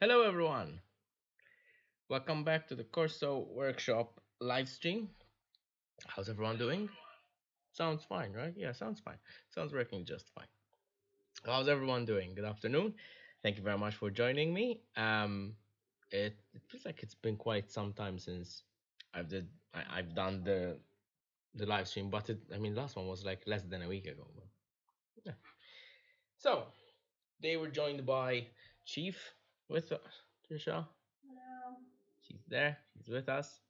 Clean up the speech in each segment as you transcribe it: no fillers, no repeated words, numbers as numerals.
Hello, everyone. Welcome back to the Corso workshop live stream. How's everyone doing? Sounds fine, right? Yeah, sounds fine. Sounds working just fine. How's everyone doing? Good afternoon. Thank you very much for joining me. It feels like it's been quite some time since I've done the live stream, but last one was like less than a week ago. But yeah. So they were joined by Chief with Trisha. She's there. She's with us.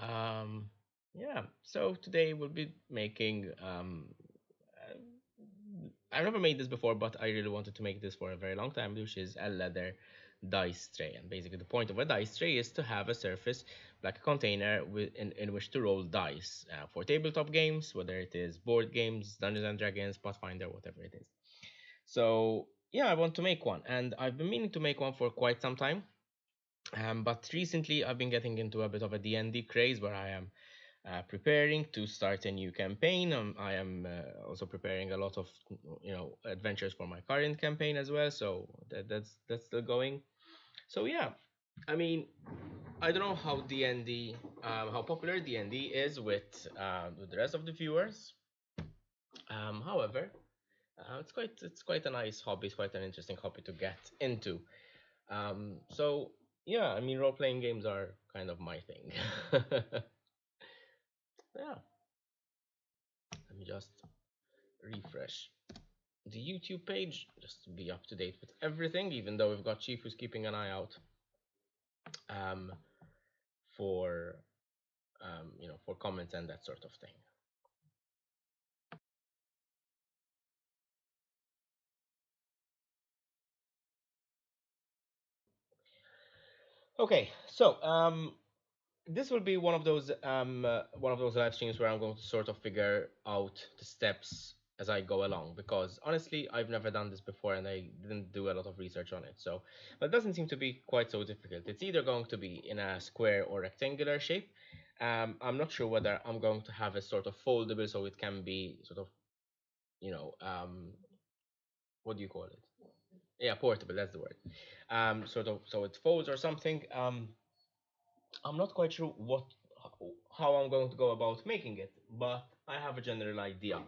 Um, yeah, so today we'll be making. Uh, I've never made this before, but I really wanted to make this for a very long time, which is a leather dice tray. And basically, the point of a dice tray is to have a surface like a container in which to roll dice for tabletop games, whether it is board games, Dungeons and Dragons, Pathfinder, whatever it is. So, yeah, I want to make one, and I've been meaning to make one for quite some time. But recently, I've been getting into a bit of a D&D craze where I am preparing to start a new campaign. I am also preparing a lot of adventures for my current campaign as well. So that's still going. So yeah, I mean, I don't know how D&D, how popular D&D is with the rest of the viewers. However, it's quite a nice hobby. It's quite an interesting hobby to get into. So yeah, I mean, role playing games are kind of my thing. Yeah, let me just refresh the YouTube page just to be up to date with everything, even though we've got Chief who's keeping an eye out um, for for comments and that sort of thing. Okay, so this will be one of those live streams where I'm going to sort of figure out the steps as I go along, because honestly I've never done this before and I didn't do a lot of research on it. So but it doesn't seem to be quite so difficult. It's either going to be in a square or rectangular shape. I'm not sure whether I'm going to have a sort of foldable so it can be sort of you know um, what do you call it? Yeah, portable, that's the word. Sort of so it folds or something. I'm not quite sure how I'm going to go about making it, but I have a general idea.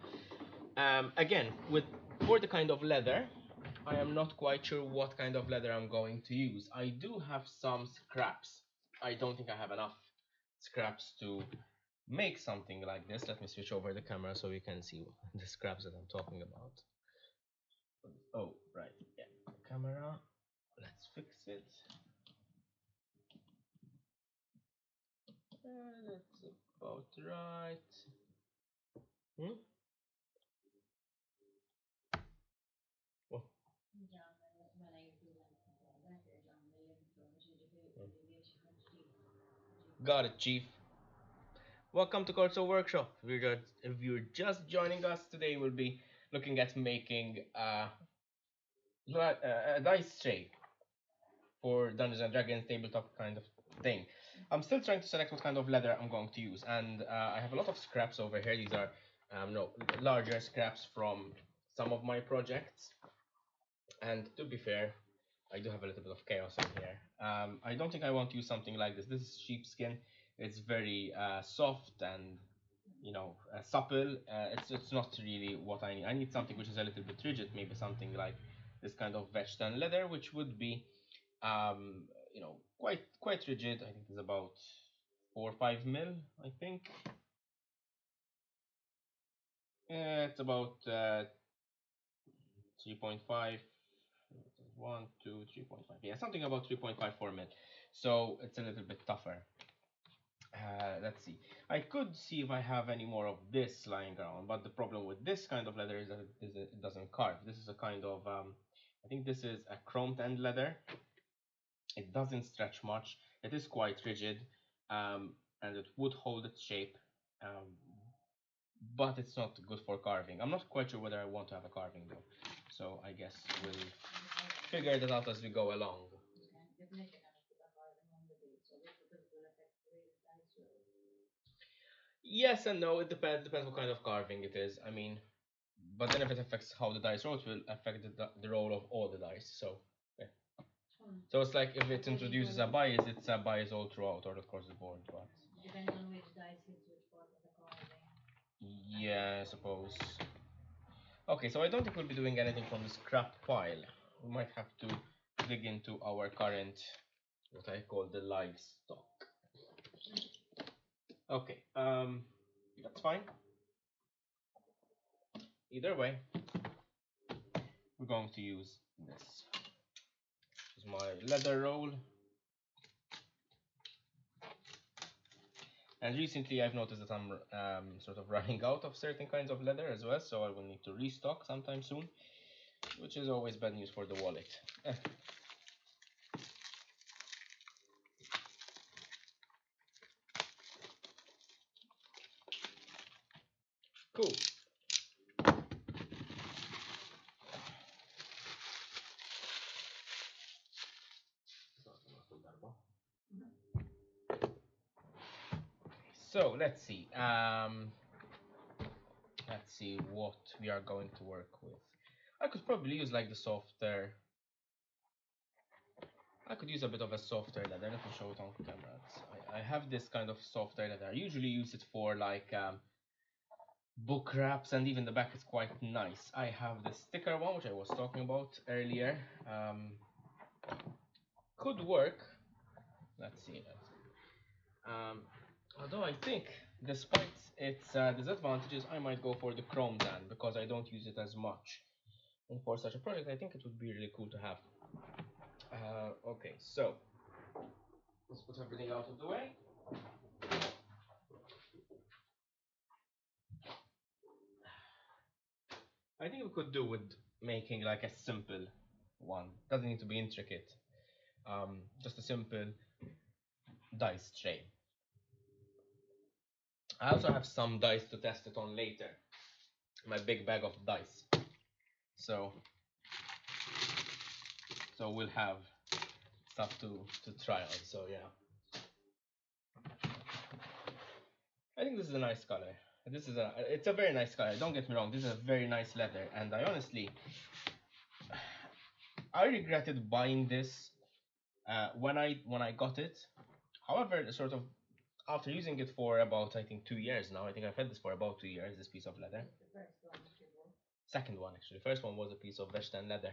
Again, with for the kind of leather, I am not quite sure what kind of leather I'm going to use. I do have some scraps. I don't think I have enough scraps to make something like this. Let me switch over the camera so you can see the scraps that I'm talking about. Oh, right, yeah, camera. Let's fix it. That's about right. Hmm? Oh, got it, Chief. Welcome to Corso Workshop. If you're just joining us today, we'll be looking at making a dice tray for Dungeons and Dragons tabletop kind of thing. I'm still trying to select what kind of leather I'm going to use, and I have a lot of scraps over here. These are no larger scraps from some of my projects. And to be fair, I do have a little bit of chaos in here. I don't think I want to use something like this. This is sheepskin. It's very soft and supple. It's not really what I need. I need something which is a little bit rigid. Maybe something like this kind of Vechtan leather, which would be quite rigid. I think it's about 4 or 5 mil. I think it's about 3.5. 1, 2, 3.5. Yeah, something about 3.54 mil. So it's a little bit tougher. Let's see. I could see if I have any more of this lying around, but the problem with this kind of leather is that it doesn't carve. This is a kind of, I think this is a chromed end leather. It doesn't stretch much. It is quite rigid, and it would hold its shape, um, but it's not good for carving. I'm not quite sure whether I want to have a carving though, so I guess we'll figure that out as we go along. Yes and no. It depends what kind of carving it is. I mean, but then if it affects how the dice roll, it will affect the roll of all the dice. So yeah. So it's like if it introduces a bias, it's a bias all throughout or across the board. But depends on which dice hits which part of the card. yeah, I suppose. Okay, so I don't think we'll be doing anything from the scrap pile. We might have to dig into our current, what I call the livestock. Okay, that's fine. Either way, we're going to use this. This is my leather roll. And recently I've noticed that I'm sort of running out of certain kinds of leather as well, so I will need to restock sometime soon, which is always bad news for the wallet. Cool. So let's see. Let's see what we are going to work with. I could probably use like the softer. I could use a bit of a softer leather. Let me show it on camera. I have this kind of softer leather. I usually use it for like book wraps, and even the back is quite nice. I have the sticker one, which I was talking about earlier. Could work. Let's see. Although I think, despite its disadvantages, I might go for the chrome dan because I don't use it as much. And for such a project, I think it would be really cool to have. Okay, so let's put everything out of the way. I think we could do with making like a simple one. Doesn't need to be intricate. Just a simple dice tray. I also have some dice to test it on later. My big bag of dice. So we'll have stuff to try out. So yeah. I think this is a nice color. It's a very nice color. Don't get me wrong. This is a very nice leather, and I honestly, I regretted buying this when I got it. However, sort of after using it for about I think 2 years now. I think I've had this for about 2 years. This piece of leather. Second one actually. First one was a piece of Vashtan leather.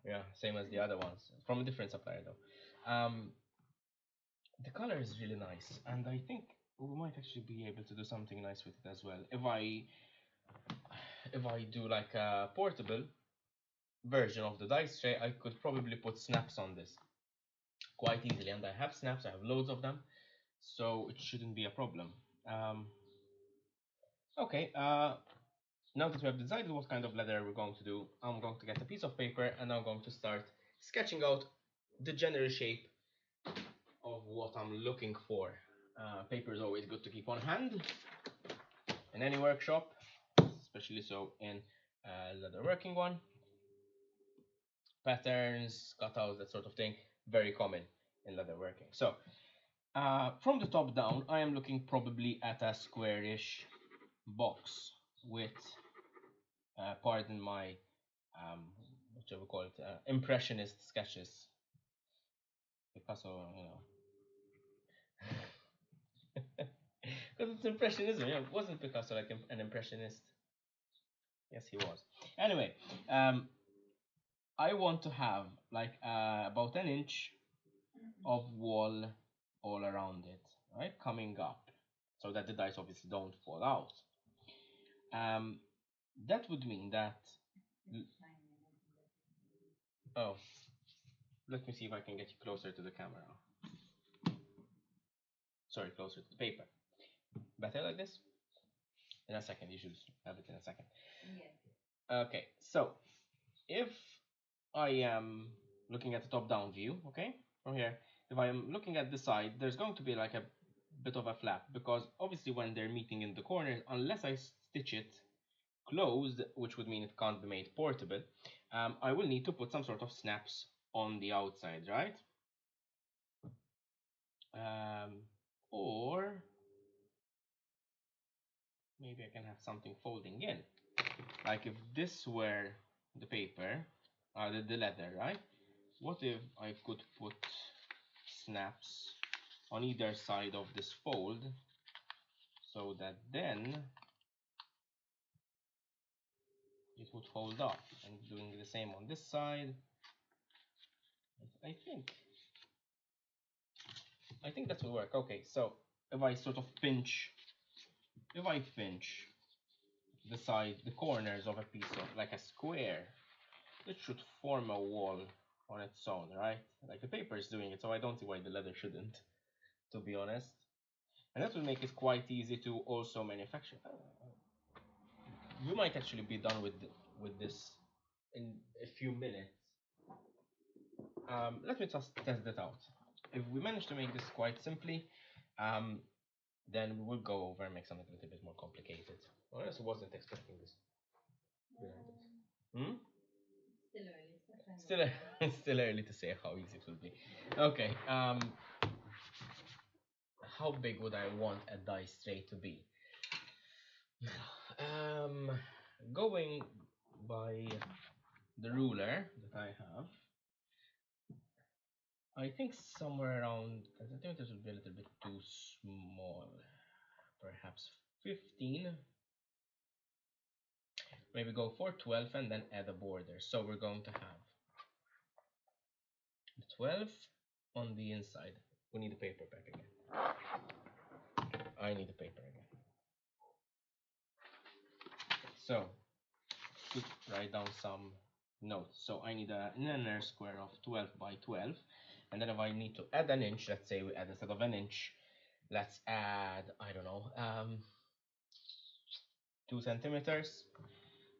Yeah, same as the other ones from a different supplier though. The color is really nice, and I think we might actually be able to do something nice with it as well. If I do like a portable version of the dice tray, I could probably put snaps on this quite easily, and I have snaps. I have loads of them, so it shouldn't be a problem. Okay, now that we have decided what kind of leather we're going to do, I'm going to get a piece of paper and I'm going to start sketching out the general shape of what I'm looking for. Paper is always good to keep on hand in any workshop, especially so in a leather working one. Patterns, cutouts, that sort of thing, very common in leather working. So from the top down, I am looking probably at a squarish box with, pardon my, what shall we call it, impressionist sketches. Picasso, you know. Because it's impressionism, yeah. Wasn't Picasso like an impressionist? Yes, he was. Anyway, I want to have like about an inch of wall all around it, right, coming up, so that the dice obviously don't fall out. That would mean that. Oh, let me see if I can get you closer to the camera. Sorry, closer to the paper. Better like this? In a second, you should have it in a second. Yeah. Okay, so if I am looking at the top-down view, okay, from here, if I am looking at the side, there's going to be like a bit of a flap, because obviously when they're meeting in the corners, unless I stitch it closed, which would mean it can't be made portable, I will need to put some sort of snaps on the outside, right? Or maybe I can have something folding in, like if this were the paper, the leather, right? what if I could put snaps on either side of this fold so that then it would hold up, and doing the same on this side. I think that will work. Okay, so if I sort of pinch, if I pinch the corners of a piece of like a square, it should form a wall on its own, right? Like the paper is doing it, so I don't see why the leather shouldn't, to be honest. And that will make it quite easy to also manufacture. We might actually be done with this in a few minutes. Let me just test that out. If we manage to make this quite simply, then we will go over and make something a little bit more complicated. I honestly wasn't expecting this. Hmm? Still early. Still, still early to say how easy it will be. Okay. How big would I want a dice tray to be? Going by the ruler that I have, I think somewhere around. I think this would be a little bit too small. Perhaps 15. Maybe go for 12 and then add a border. So we're going to have 12 on the inside. We need a paper back again. I need a paper again. So to write down some notes. So I need an inner square of 12 by 12. And then if I need to add an inch, let's say we add instead of an inch, let's add, I don't know, 2 centimeters.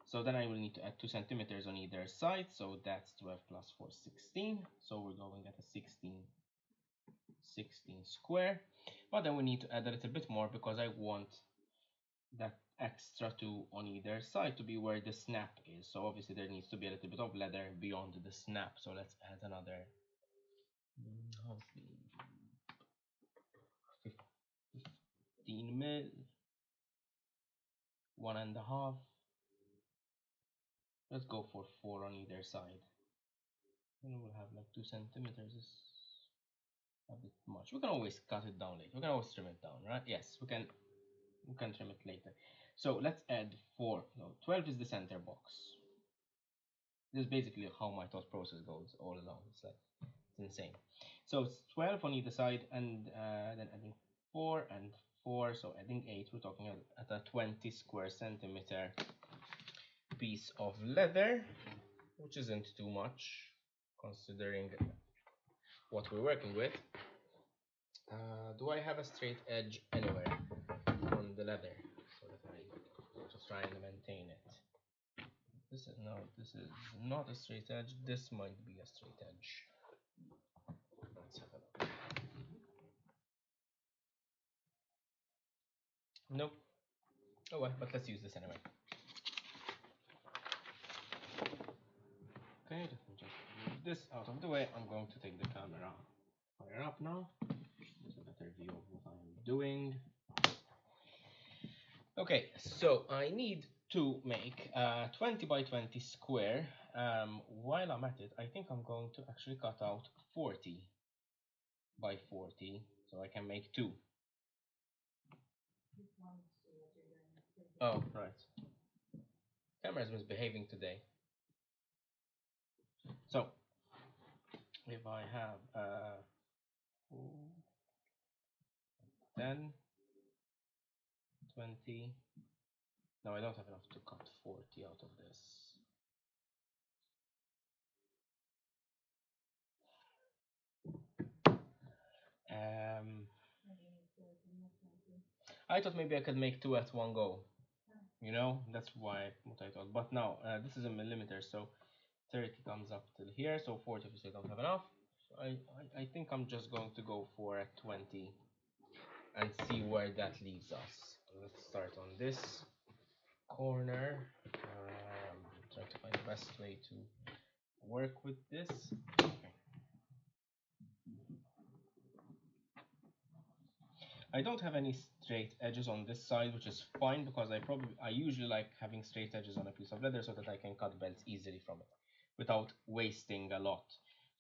So then I will need to add 2 centimeters on either side. So that's 12 plus 4, 16. So we're going at a 16 square. But then we need to add a little bit more because I want that extra 2 on either side to be where the snap is. So obviously there needs to be a little bit of leather beyond the snap. So let's add another 15 mil, 1.5. Let's go for 4 on either side. And we'll have like 2 centimeters. Is a bit much. We can always cut it down later. We can always trim it down, right? Yes, we can trim it later. So let's add 4. No, 12 is the center box. This is basically how my thought process goes all along. It's like, it's insane. So it's 12 on either side, and then adding 4 and 4, so adding 8. We're talking at a 20 square centimeter piece of leather, which isn't too much considering what we're working with. Do I have a straight edge anywhere on the leather so that I just try and maintain it? This is not a straight edge. This might be a straight edge. Let's have a look. Nope. Oh well, but let's use this anyway. Okay, let me just move this out of the way. I'm going to take the camera higher up now. There's a better view of what I'm doing. Okay, so I need to make a 20 by 20 square. While I'm at it, I think I'm going to actually cut out 40 by 40 so I can make 2. Oh, right. Camera's misbehaving today. So, if I have 10, 20, no, I don't have enough to cut 40 out of this. I thought maybe I could make 2 at one go. You know, that's what I thought. But now, this is a millimeter, so 30 comes up till here, so 40 obviously don't have enough. So I think I'm just going to go for a 20 and see where that leaves us. Let's start on this corner. Try to find the best way to work with this. Okay. I don't have any straight edges on this side, which is fine because I usually like having straight edges on a piece of leather so that I can cut belts easily from it without wasting a lot.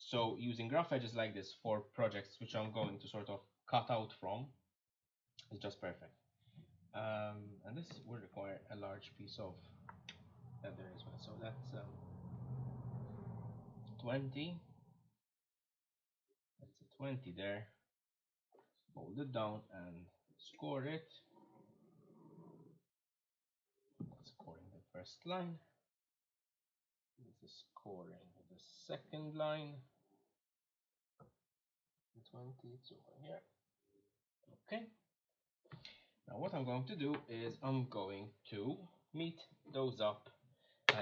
So using graph edges like this for projects which I'm going to sort of cut out from is just perfect. And this will require a large piece of leather as well. So that's 20. That's a 20 there. Hold it down and score it. Scoring the first line. This is scoring the second line. The 20, it's over here. Okay. Now what I'm going to do is I'm going to meet those up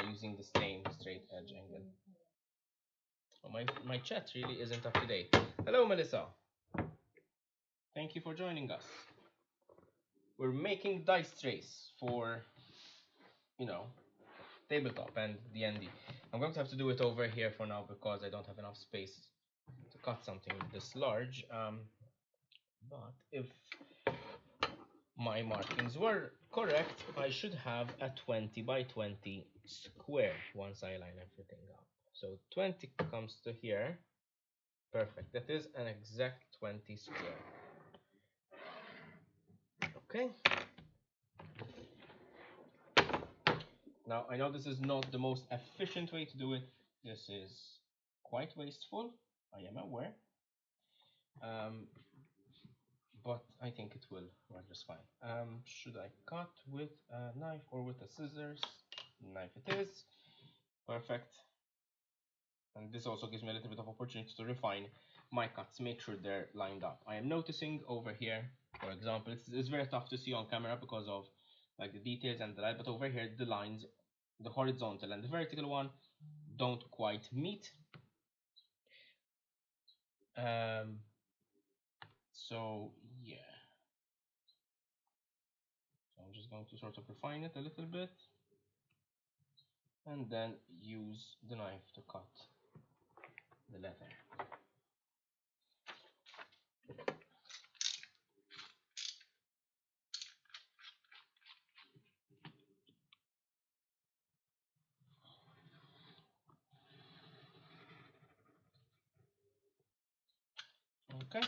using the same straight edge angle. Oh, my chat really isn't up to date. Hello, Melissa. Thank you for joining us. We're making dice trays for, you know, tabletop and D&D. I'm going to have to do it over here for now because I don't have enough space to cut something this large. But if my markings were correct, I should have a 20 by 20 square once I line everything up. So 20 comes to here. Perfect. That is an exact 20 square. Okay. Now, I know this is not the most efficient way to do it. This is quite wasteful. I am aware. But I think it will work just fine. Should I cut with a knife or with a scissors? Knife it is. Perfect. And this also gives me a little bit of opportunity to refine my cuts, make sure they're lined up. I am noticing over here, for example, it's very tough to see on camera because of like the details and the light, but over here the lines, the horizontal and the vertical one, don't quite meet. So yeah. So I'm just going to sort of refine it a little bit and then use the knife to cut the leather. Okay.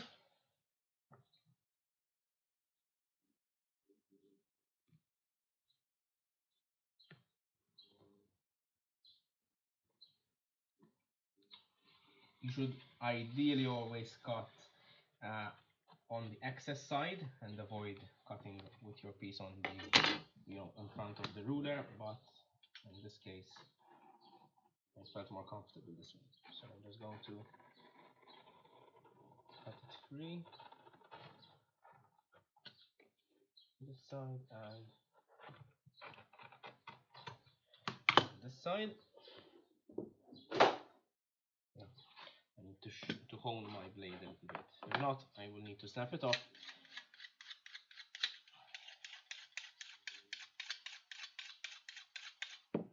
You should ideally always cut on the excess side and avoid cutting with your piece on the, in front of the ruler, but in this case I felt more comfortable this way. So I'm just going to cut it free this side and this side. Yeah. I need to hone my blade a little bit. If not, I will need to snap it off.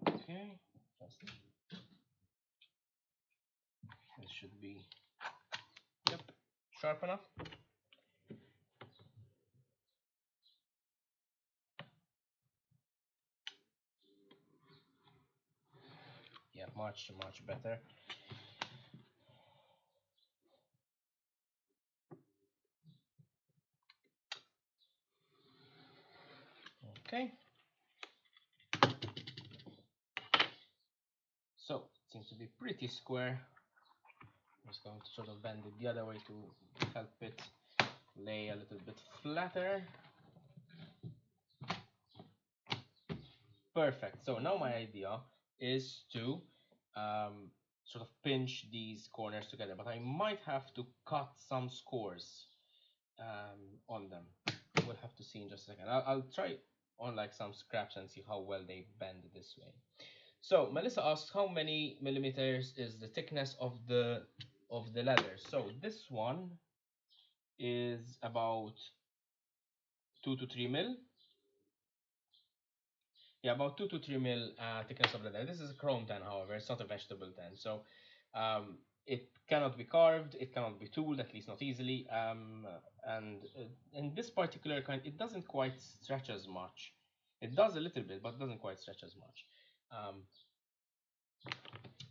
Okay, this should be, yep, sharp enough. Yeah, much better. Okay. So it seems to be pretty square. I'm just going to sort of bend it the other way to help it lay a little bit flatter. Perfect. So now my idea is to sort of pinch these corners together, but I might have to cut some scores on them. We'll have to see in just a second. I'll try on like some scraps and see how well they bend this way. So Melissa asks, how many millimeters is the thickness of the leather? So this one is about 2 to 3 mil. Yeah, about 2 to 3 mil thickness of leather. This is a chrome tan, however, it's not a vegetable tan. So it cannot be carved, it cannot be tooled, at least not easily. And in this particular kind, it doesn't quite stretch as much. It does a little bit, but it doesn't quite stretch as much.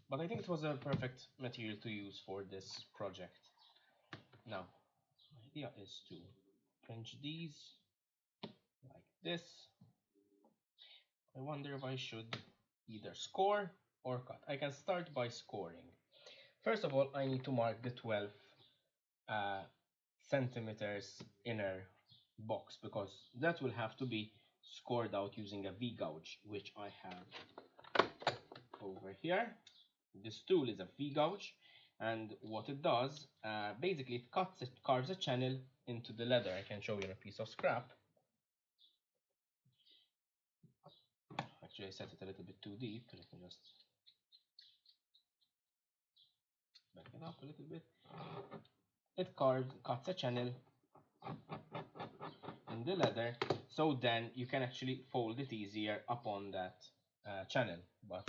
But I think it was a perfect material to use for this project. Now, my idea is to pinch these like this. I wonder if I should either score or cut. I can start by scoring. First of all, I need to mark the 12 uh, centimeters inner box, because that will have to be scored out using a V-gouge, which I have over here. This tool is a V-gouge, and what it does, basically it carves a channel into the leather. I can show you on a piece of scrap. Actually, I set it a little bit too deep. Let me just back it up a little bit. It cuts a channel in the leather, so then you can actually fold it easier upon that channel, but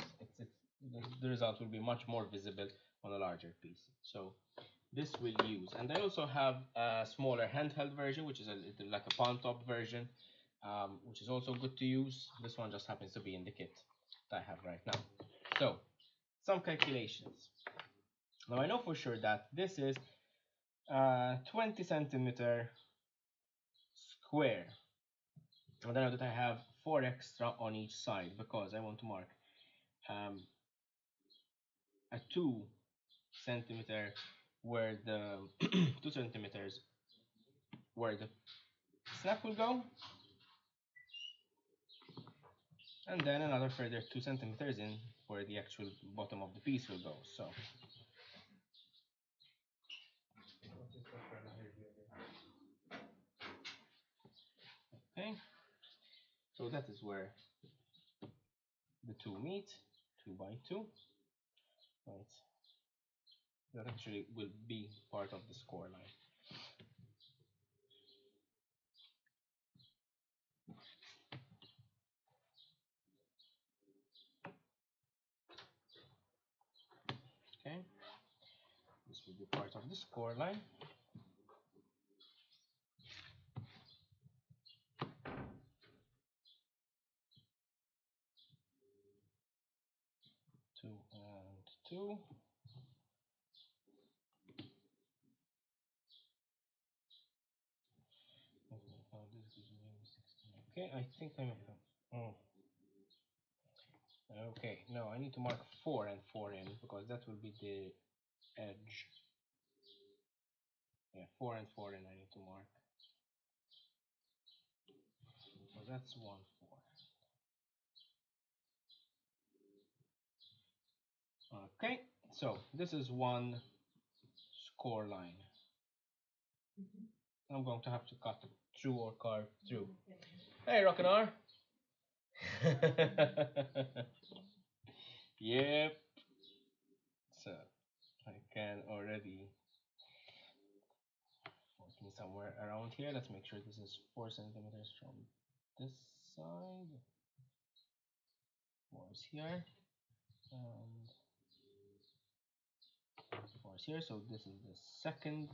the result will be much more visible on a larger piece. So this will use, and I also have a smaller handheld version, which is a little like a palm top version, which is also good to use. This one just happens to be in the kit that I have right now. So some calculations. Now I know for sure that this is 20 centimeter square, and I know that I have 4 extra on each side because I want to mark a 2 centimeter where the 2 centimeters where the snap will go, and then another further 2 centimeters in where the actual bottom of the piece will go. So okay, so that is where the two meet, 2 by 2. Right, that actually will be part of the score line. Okay, this will be part of the score line. Two and two. Okay, I think I'm. Oh. Okay, no, I need to mark 4 and 4 in because that will be the edge. Yeah, 4 and 4 in I need to mark. So that's 1, 4. Okay, so this is one score line. I'm going to have to cut through or carve through. Hey, Rockinar. Yep. So I can already working somewhere around here. Let's make sure this is 4 centimeters from this side. 4 is here. And 4 is here. So this is the second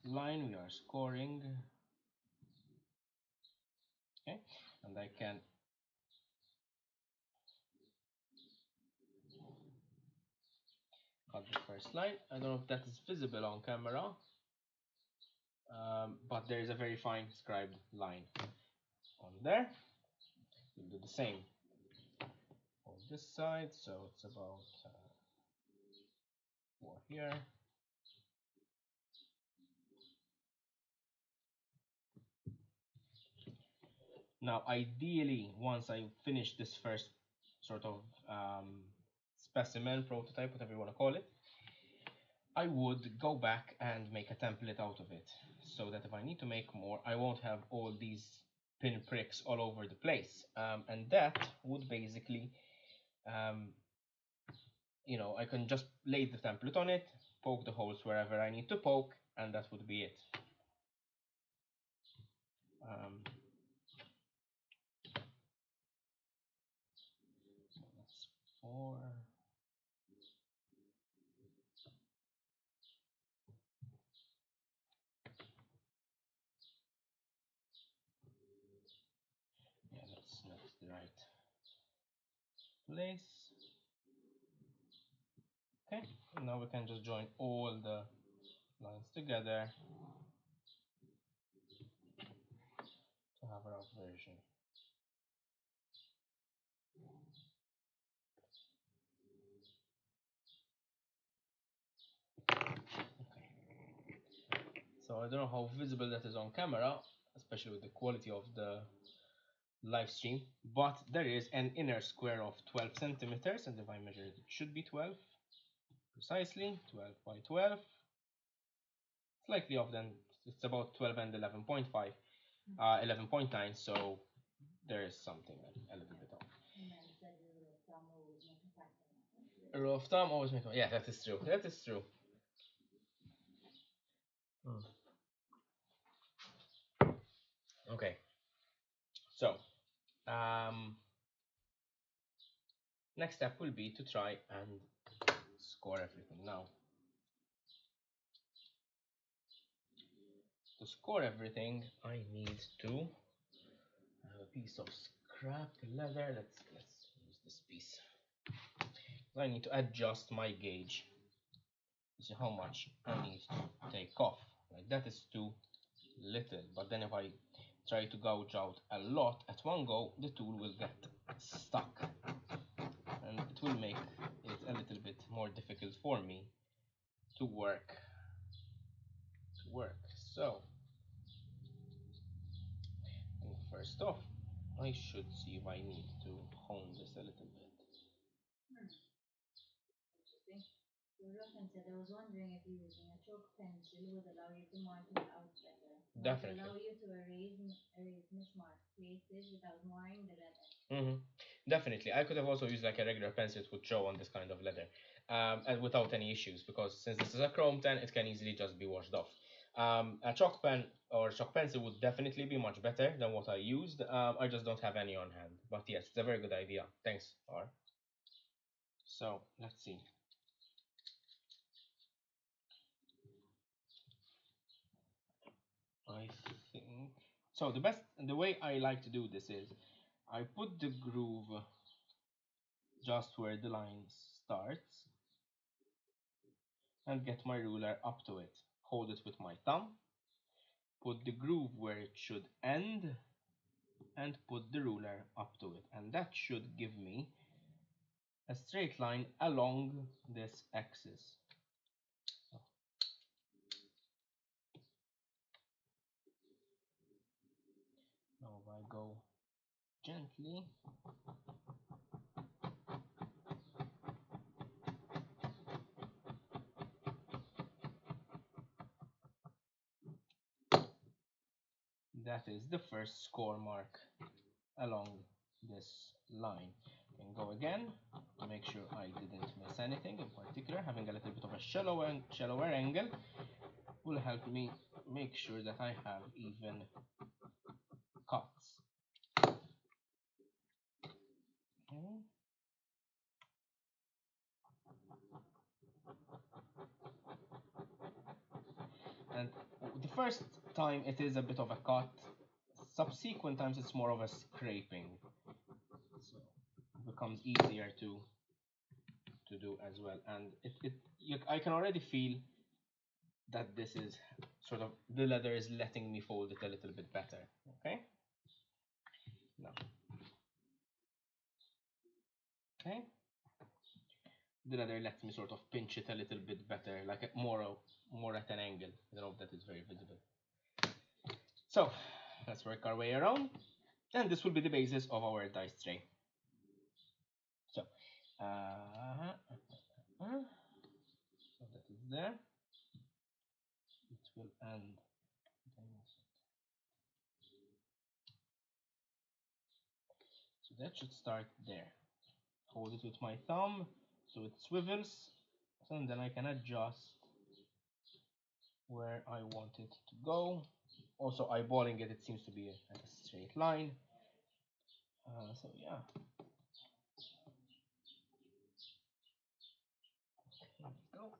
line we are scoring. Okay, and I can cut the first line. I don't know if that is visible on camera, but there is a very fine scribed line on there. We'll do the same on this side, so it's about 4 here. Now, ideally, once I finish this first sort of specimen, prototype, whatever you want to call it, I would go back and make a template out of it, so that if I need to make more, I won't have all these pin pricks all over the place. And that would basically, you know, I can just lay the template on it, poke the holes wherever I need to poke, and that would be it. So that's 4. Yeah, that's the right place. Okay, now we can just join all the lines together to have a rough version. So I don't know how visible that is on camera, especially with the quality of the live stream, but there is an inner square of 12 centimeters, and if I measure it, it should be 12 precisely, 12 by 12, slightly off. Then it's about 12 and 11.5, 11.9, so there is something a little bit off. A rule of thumb always make. Yeah, that is true. That is true. Okay. So, next step will be to try and score everything. Now, to score everything, I need to have a piece of scrap leather. Let's use this piece. I need to adjust my gauge to see how much I need to take off. Like that is too little, but then if I try to gouge out a lot at one go, the tool will get stuck and it will make it a little bit more difficult for me to work. So first off, I should see if I need to hone this a little bit. Interesting. So Roshan said, I was wondering if using a chalk pencil would allow you to mark it out better. Definitely. Would allow you to erase mismarked places without marring the leather. Definitely. I could have also used like a regular pencil it would show on this kind of leather, and without any issues, because since this is a chrome 10, it can easily just be washed off. A chalk pen or chalk pencil would definitely be much better than what I used. I just don't have any on hand. But yes, it's a very good idea. Thanks, R. So let's see. I think so. The way I like to do this is I put the groove just where the line starts and get my ruler up to it. Hold it with my thumb, put the groove where it should end, and put the ruler up to it. And that should give me a straight line along this axis. Now if I go gently, that is the first score mark along this line. Can go again to make sure I didn't miss anything in particular. Having a little bit of a shallower angle will help me make sure that I have even cuts. Okay. And the first time it is a bit of a cut, subsequent times it's more of a scraping, so it becomes easier to do as well. And I can already feel that this is sort of, the leather is letting me fold it a little bit better. Okay, now okay, the leather lets me sort of pinch it a little bit better, like more at an angle. I don't know if that is very visible. So let's work our way around, and this will be the basis of our dice tray. So so that is there. It will end. So that should start there. Hold it with my thumb so it swivels, and then I can adjust where I want it to go. Also eyeballing it, it seems to be at a straight line. So yeah. Here we go.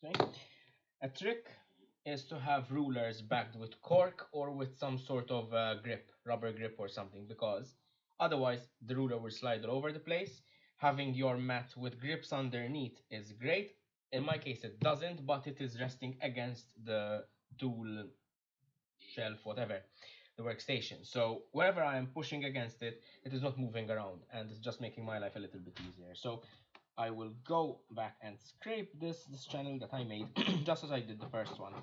Okay. A trick is to have rulers backed with cork or with some sort of grip, rubber grip or something, because otherwise the ruler will slide all over the place. Having your mat with grips underneath is great. In my case, it doesn't, but it is resting against the tool shelf, whatever, the workstation. So wherever I am pushing against it, it is not moving around, and it's just making my life a little bit easier. So I will go back and scrape this channel that I made, just as I did the first one.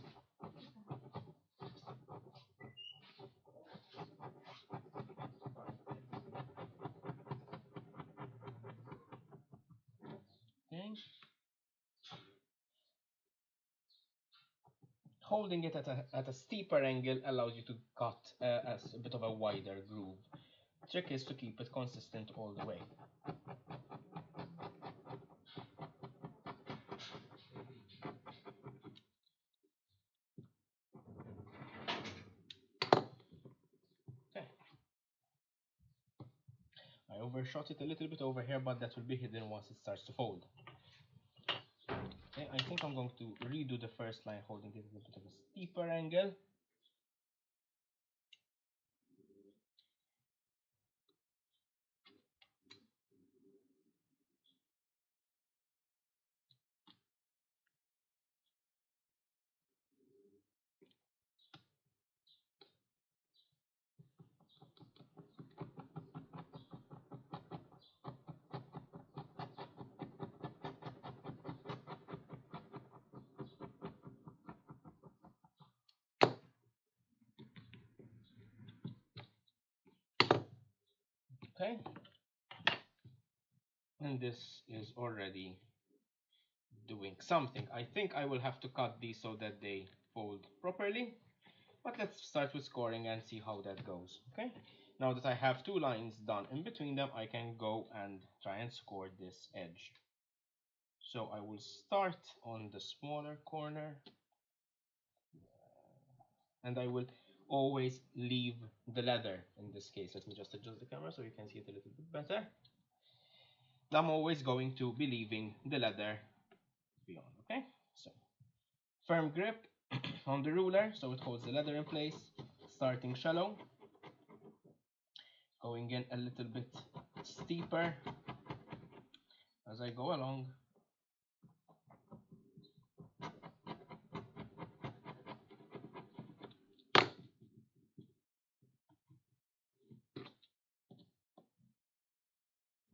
Okay. Holding it at a steeper angle allows you to cut a bit of a wider groove. Trick is to keep it consistent all the way. Okay. I overshot it a little bit over here, but that will be hidden once it starts to fold. Okay, I think I'm going to redo the first line, holding it at a bit of a steeper angle. Okay, and this is already doing something. I think I will have to cut these so that they fold properly, but let's start with scoring and see how that goes. Okay, now that I have two lines done in between them, I can go and try and score this edge. So I will start on the smaller corner, and I will always leave the leather in this case. Let me just adjust the camera so you can see it a little bit better. I'm always going to be leaving the leather beyond. Okay, so firm grip on the ruler so it holds the leather in place, starting shallow, going in a little bit steeper as I go along.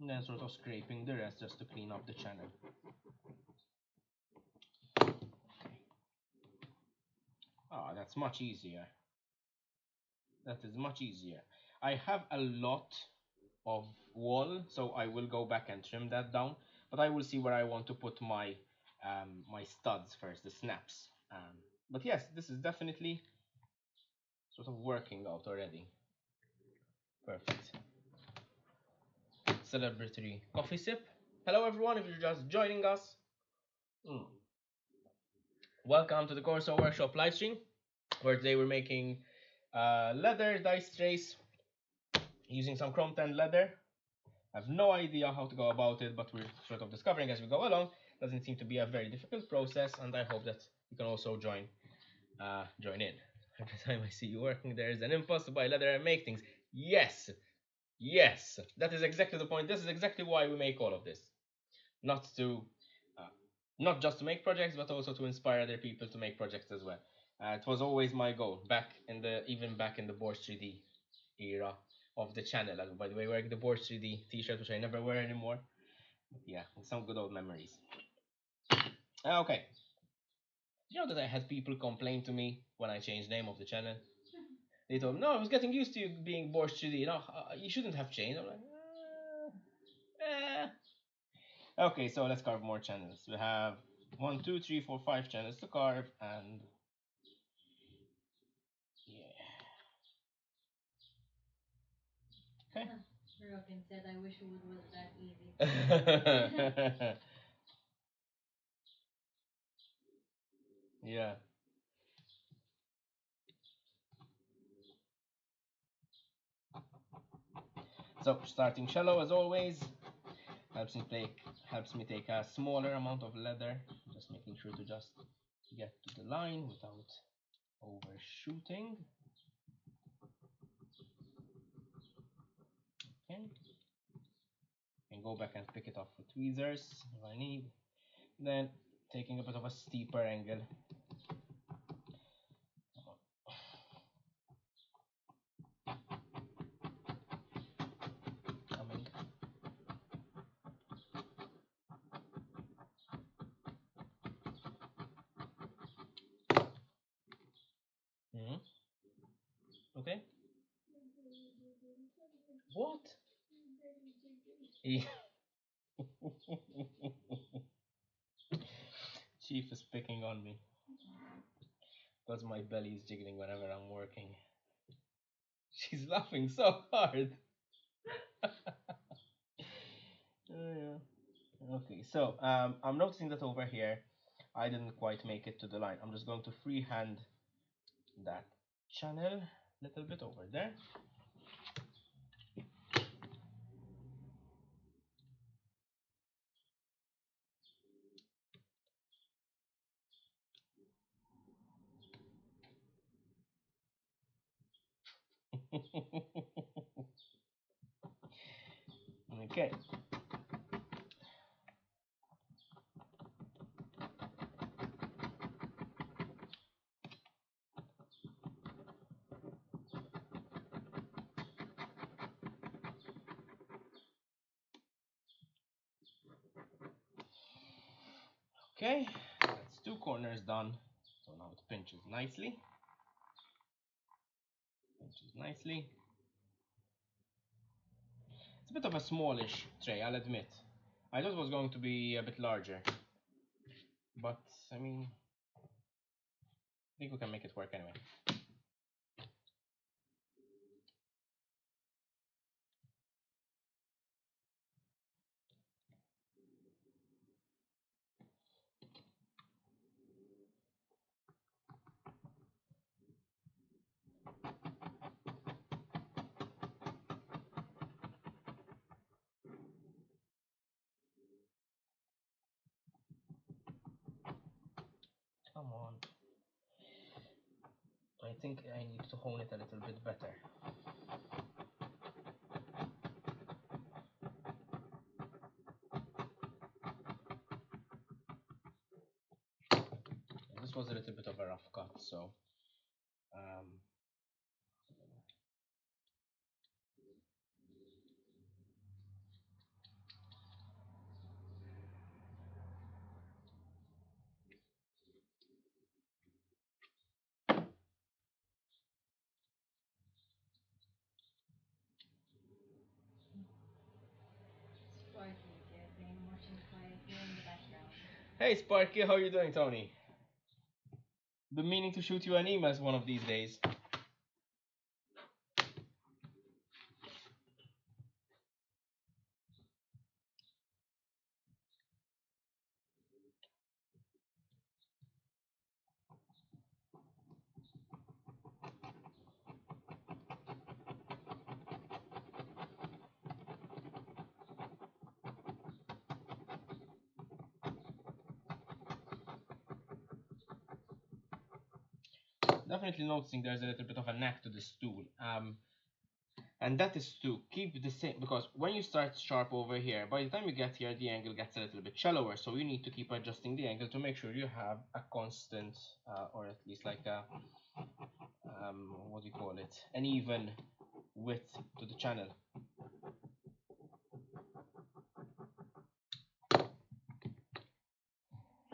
And then sort of scraping the rest just to clean up the channel. Ah, that's much easier. That is much easier. I have a lot of wall, so I will go back and trim that down, but I will see where I want to put my my studs first, the snaps. But yes, this is definitely sort of working out already. Perfect. Celebratory coffee sip. Hello everyone, if you're just joining us. Welcome to the Corso workshop livestream, where today we're making leather dice trays using some chrome tanned leather. I have no idea how to go about it, but we're sort of discovering as we go along. Doesn't seem to be a very difficult process, and I hope that you can also join in. Every time I see you working, there is an impulse to buy leather and make things. Yes, yes, that is exactly the point. This is exactly why we make all of this, not to, not just to make projects, but also to inspire other people to make projects as well. It was always my goal back in the Boards 3D era of the channel. By the way, wearing the Boards 3D t-shirt, which I never wear anymore. But yeah, some good old memories. Okay. You know that I had people complain to me when I changed the name of the channel? They told me, no, I was getting used to you being Boards 3D. No, you shouldn't have changed. I'm like, Okay, so let's carve more channels. We have 1, 2, 3, 4, 5 channels to carve, and yeah. Okay. Rogan said, I wish wood was that easy. Yeah. So starting shallow as always helps me take a smaller amount of leather, just making sure to just get to the line without overshooting. Okay, and go back and pick it off with tweezers if I need. Then taking a bit of a steeper angle. Coming. Okay. What? Chief is picking on me because my belly is jiggling whenever I'm working. She's laughing so hard. Yeah. Okay, so I'm noticing that over here I didn't quite make it to the line. I'm just going to freehand that channel a little bit over there. Okay. Okay, that's two corners done. So now it pinches nicely. Pinches nicely. It's a bit of a smallish tray, I'll admit. I thought it was going to be a bit larger. But, I mean, I think we can make it work anyway. Come on. I think I need to hone it a little bit better. This was a little bit of a rough cut, so Sparky, I think I'm watching quietly in the background. Hey Sparky, how are you doing, Tony? Been meaning to shoot you an email one of these days. Definitely noticing there's a little bit of a knack to this tool. And that is to keep the same, because when you start sharp over here, by the time you get here, the angle gets a little bit shallower. So you need to keep adjusting the angle to make sure you have a constant, or at least like a, what do you call it, an even width to the channel.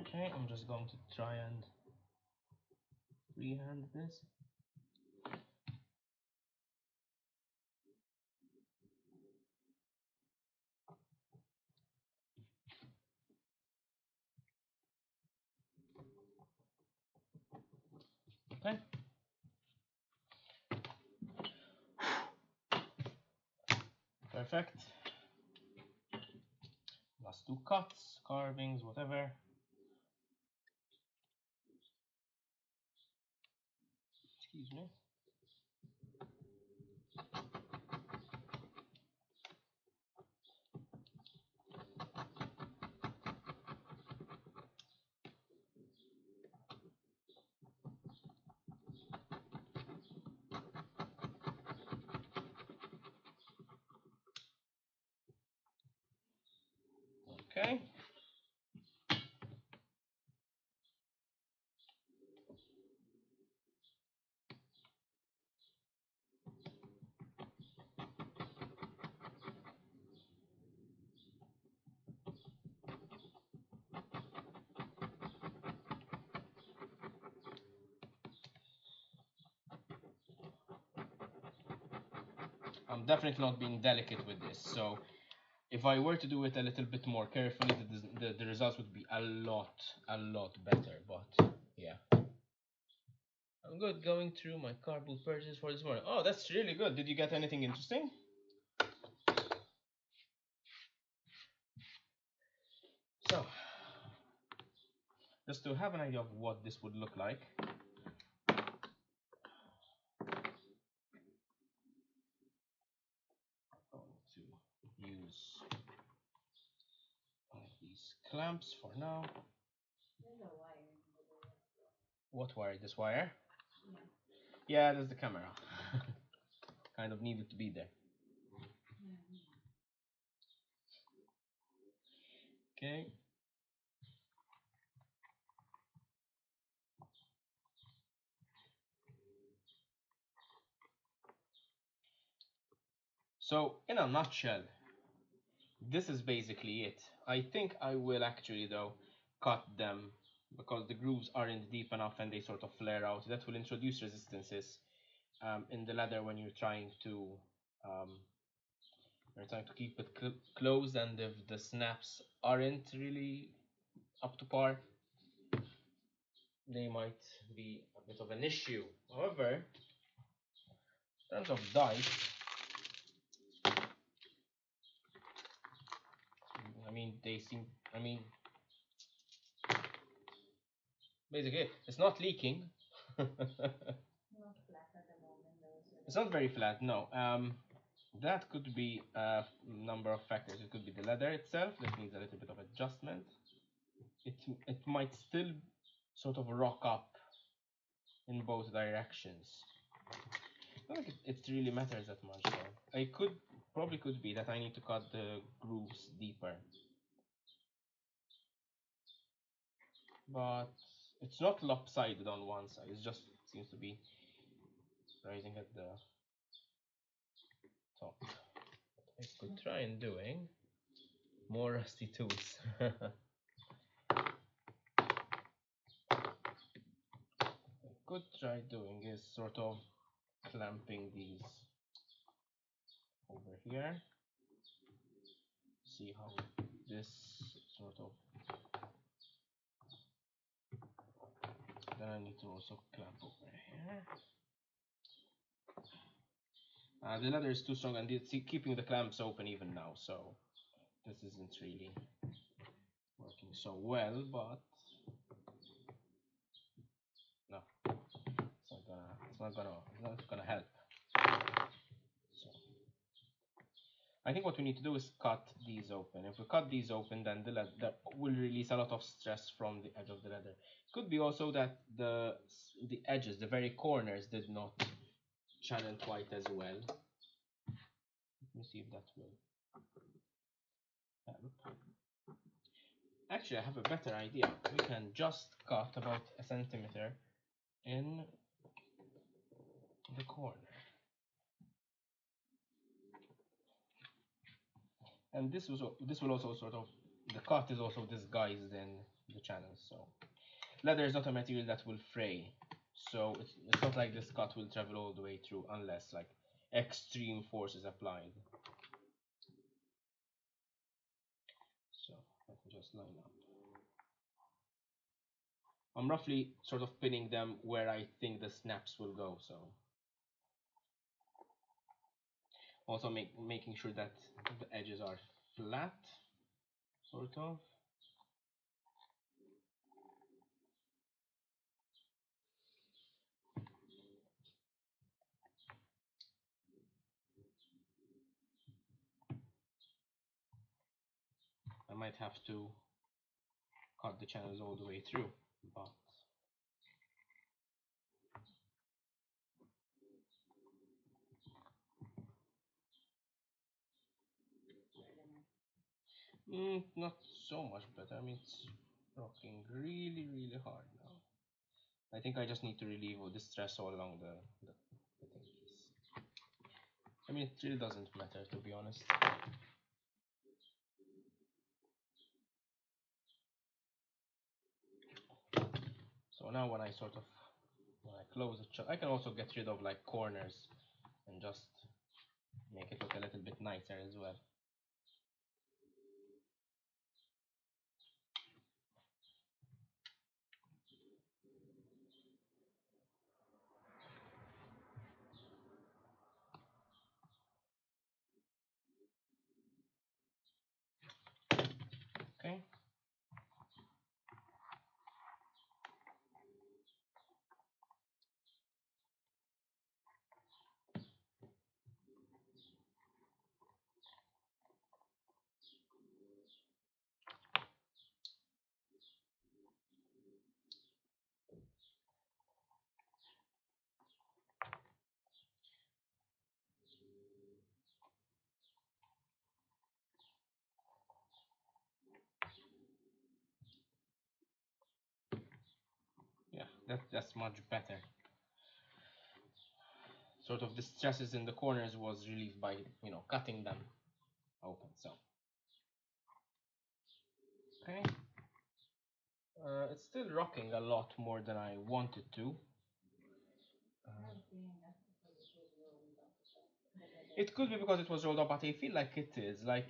Okay, I'm just going to try and freehand this. Okay. Perfect. Last two cuts, carvings, whatever. Excuse me. Okay. I'm definitely not being delicate with this, so if I were to do it a little bit more carefully, the results would be a lot better. But yeah, I'm good going through my cardboard purchase for this morning. Oh, that's really good. Did you get anything interesting? So, just to have an idea of what this would look like, I'm going to use one of these clamps for now. There's a wire in the middle. What wire? This wire? Yeah. Yeah, there's the camera. Kind of needed to be there. Okay. So, in a nutshell, this is basically it. I think I will actually, though, cut them because the grooves aren't deep enough and they sort of flare out. That will introduce resistances in the leather when um, you're trying to keep it closed, and if the snaps aren't really up to par, they might be a bit of an issue. However, in terms of dice, I mean, they seem, I mean, basically, it's not leaking. Not flat at the moment, though. So It's not very flat, no. That could be a number of factors. It could be the leather itself that needs a little bit of adjustment. It might still sort of rock up in both directions. I don't think it really matters that much though. I could be that I need to cut the grooves deeper. But it's not lopsided on one side, it just seems to be rising at the top. I could try and doing more rusty tools. Could try doing is sort of clamping these over here. See how this sort of. Then I need to also clamp over here. The leather is too strong and it's keeping the clamps open even now, so this isn't really working so well, but no, it's not gonna help. So I think what we need to do is cut these open. If we cut these open, then the leather will release a lot of stress from the edge of the leather. Could be also that the edges, the very corners, did not channel quite as well. Let me see if that will help. Actually, I have a better idea. We can just cut about a centimeter in the corner. And this will also sort of, the cut is also disguised in the channels. So leather is not a material that will fray. So it's not like this cut will travel all the way through unless like extreme force is applied. So let me just line up. I'm roughly sort of pinning them where I think the snaps will go. So also making sure that the edges are flat, sort of. I might have to cut the channels all the way through, but Not so much better. I mean, it's rocking really, really hard now. I think I just need to relieve all the stress all along the thingies. I mean, it really doesn't matter, to be honest. So now when I close the I can also get rid of like corners and just make it look a little bit nicer as well. Okay. Yeah, that's much better. Sort of the stresses in the corners was relieved by cutting them open. So okay, it's still rocking a lot more than I wanted to. It could be because it was rolled up, but I feel like it is like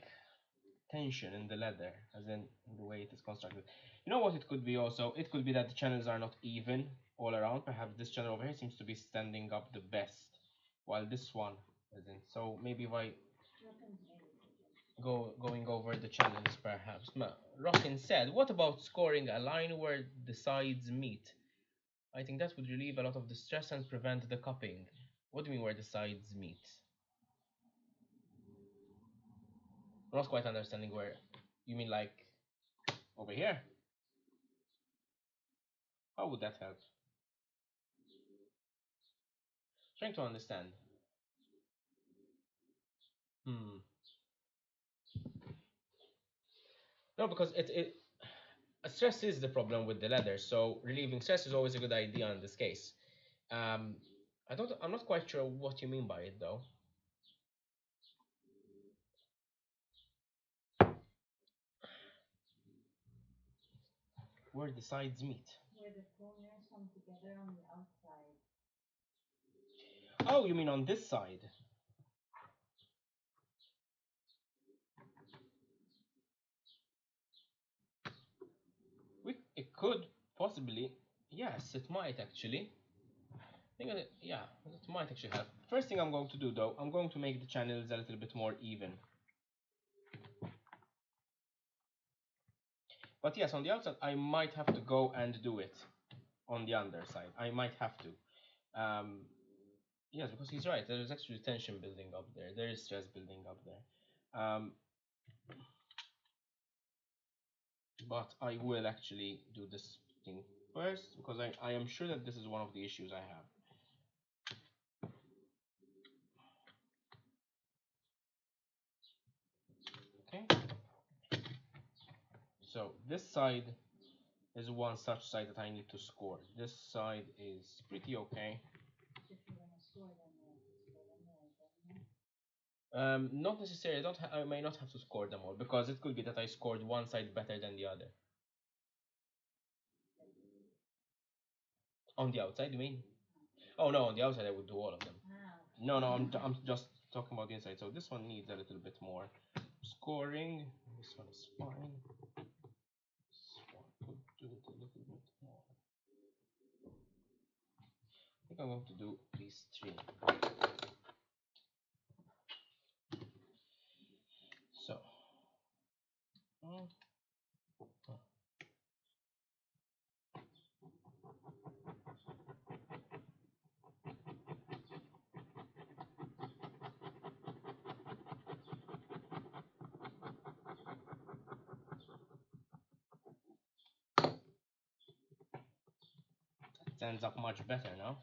tension in the leather, as in the way it is constructed. You know what it could be also? It could be that the channels are not even all around. Perhaps this channel over here seems to be standing up the best, while this one isn't. So maybe if I going over the channels, perhaps. Rockin said, what about scoring a line where the sides meet? I think that would relieve a lot of the stress and prevent the cupping. What do you mean where the sides meet? I'm not quite understanding where. You mean like over here? How would that help? Trying to understand. Hmm. No, because it stress is the problem with the leather, so relieving stress is always a good idea in this case. Um, I'm not quite sure what you mean by it though. Where the sides meet. Where the corners come together on the outside. Oh, you mean on this side? It could possibly. Yes, it might actually. Yeah, it might actually help. First thing I'm going to do though, I'm going to make the channels a little bit more even. But yes, on the outside, I might have to go and do it on the underside. I might have to. Yes, because he's right. There is actually tension building up there. There is stress building up there. But I will actually do this thing first because I am sure that this is one of the issues I have. Okay. So this side is one such side that I need to score. This side is pretty okay. Not necessarily. I may not have to score them all because it could be that I scored one side better than the other. On the outside, you mean? Oh no, on the outside I would do all of them. No, no, I'm just talking about the inside. So this one needs a little bit more scoring. This one is fine. This one could do it a little bit more. I think I'm going to do these three. So, oh, that ends up much better now.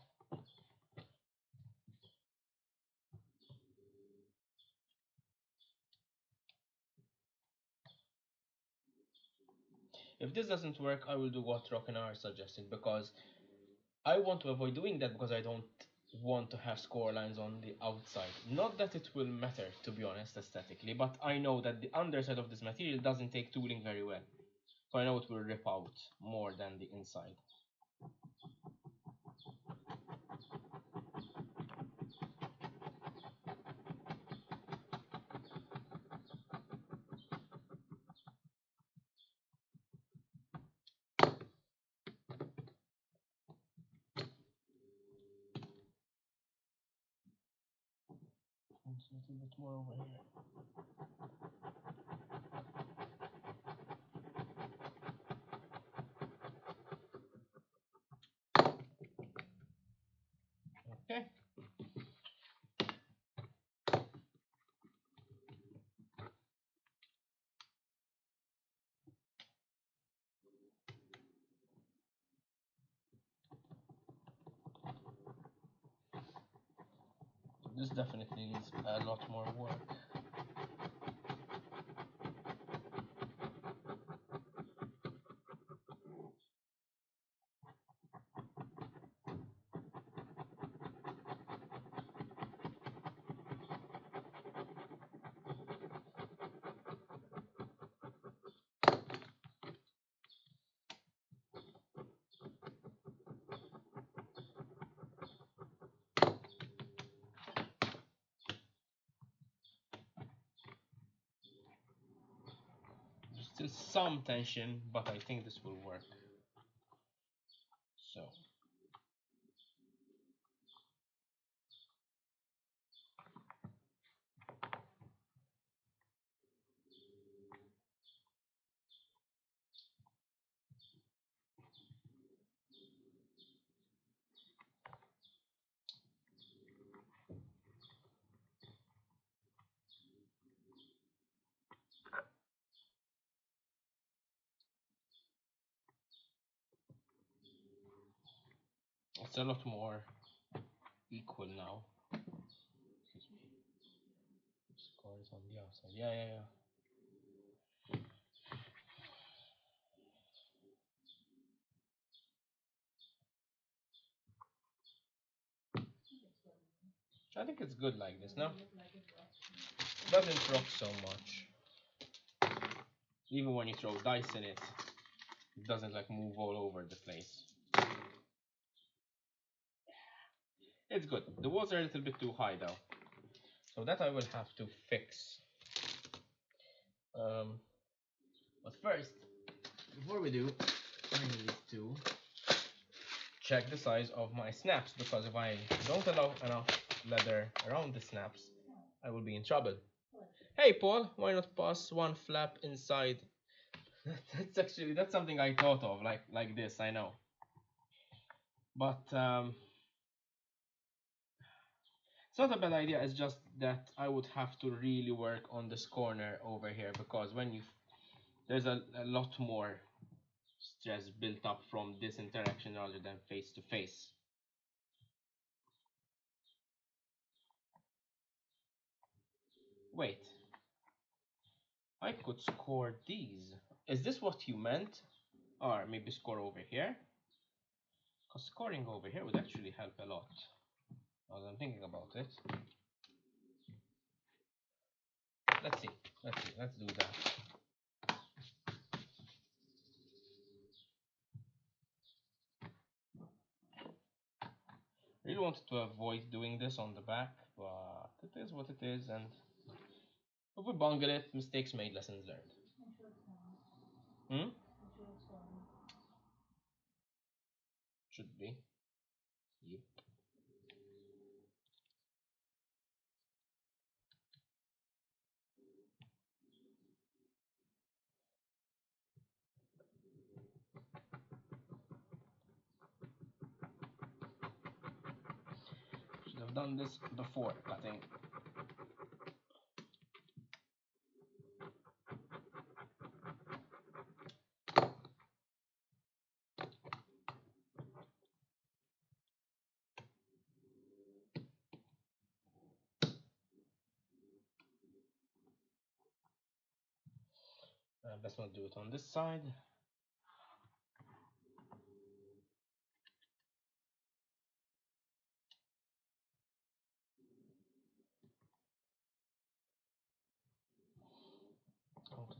doesn't work, I will do what Rockinar suggested, because I want to avoid doing that, because I don't want to have score lines on the outside. Not that it will matter, to be honest, aesthetically, but I know that the underside of this material doesn't take tooling very well. So I know it will rip out more than the inside. It's a little bit more over here. Okay. This definitely needs a lot more work. There's still some tension, but I think this will work. So it's a lot more equal now. Excuse me. Score is on the outside. Yeah. I think it's good like this, no? It doesn't rock so much. Even when you throw dice in it, it doesn't like move all over the place. It's good. The walls are a little bit too high though, so that I will have to fix. But first, before we do, I need to check the size of my snaps, because if I don't allow enough leather around the snaps, I will be in trouble. Hey Paul, why not pass one flap inside? That's something I thought of, like this, I know. But it's not a bad idea, it's just that I would have to really work on this corner over here, because when you there's a lot more stress built up from this interaction rather than face to face. Wait, I could score these. Is this what you meant? Or maybe score over here? Because scoring over here would actually help a lot, now that I'm thinking about it. Let's see, let's do that. I really wanted to avoid doing this on the back, but it is what it is, and if we bungle it, mistakes made, lessons learned. Hmm? Should be. Yep. Should have done this before cutting. Let's not do it on this side.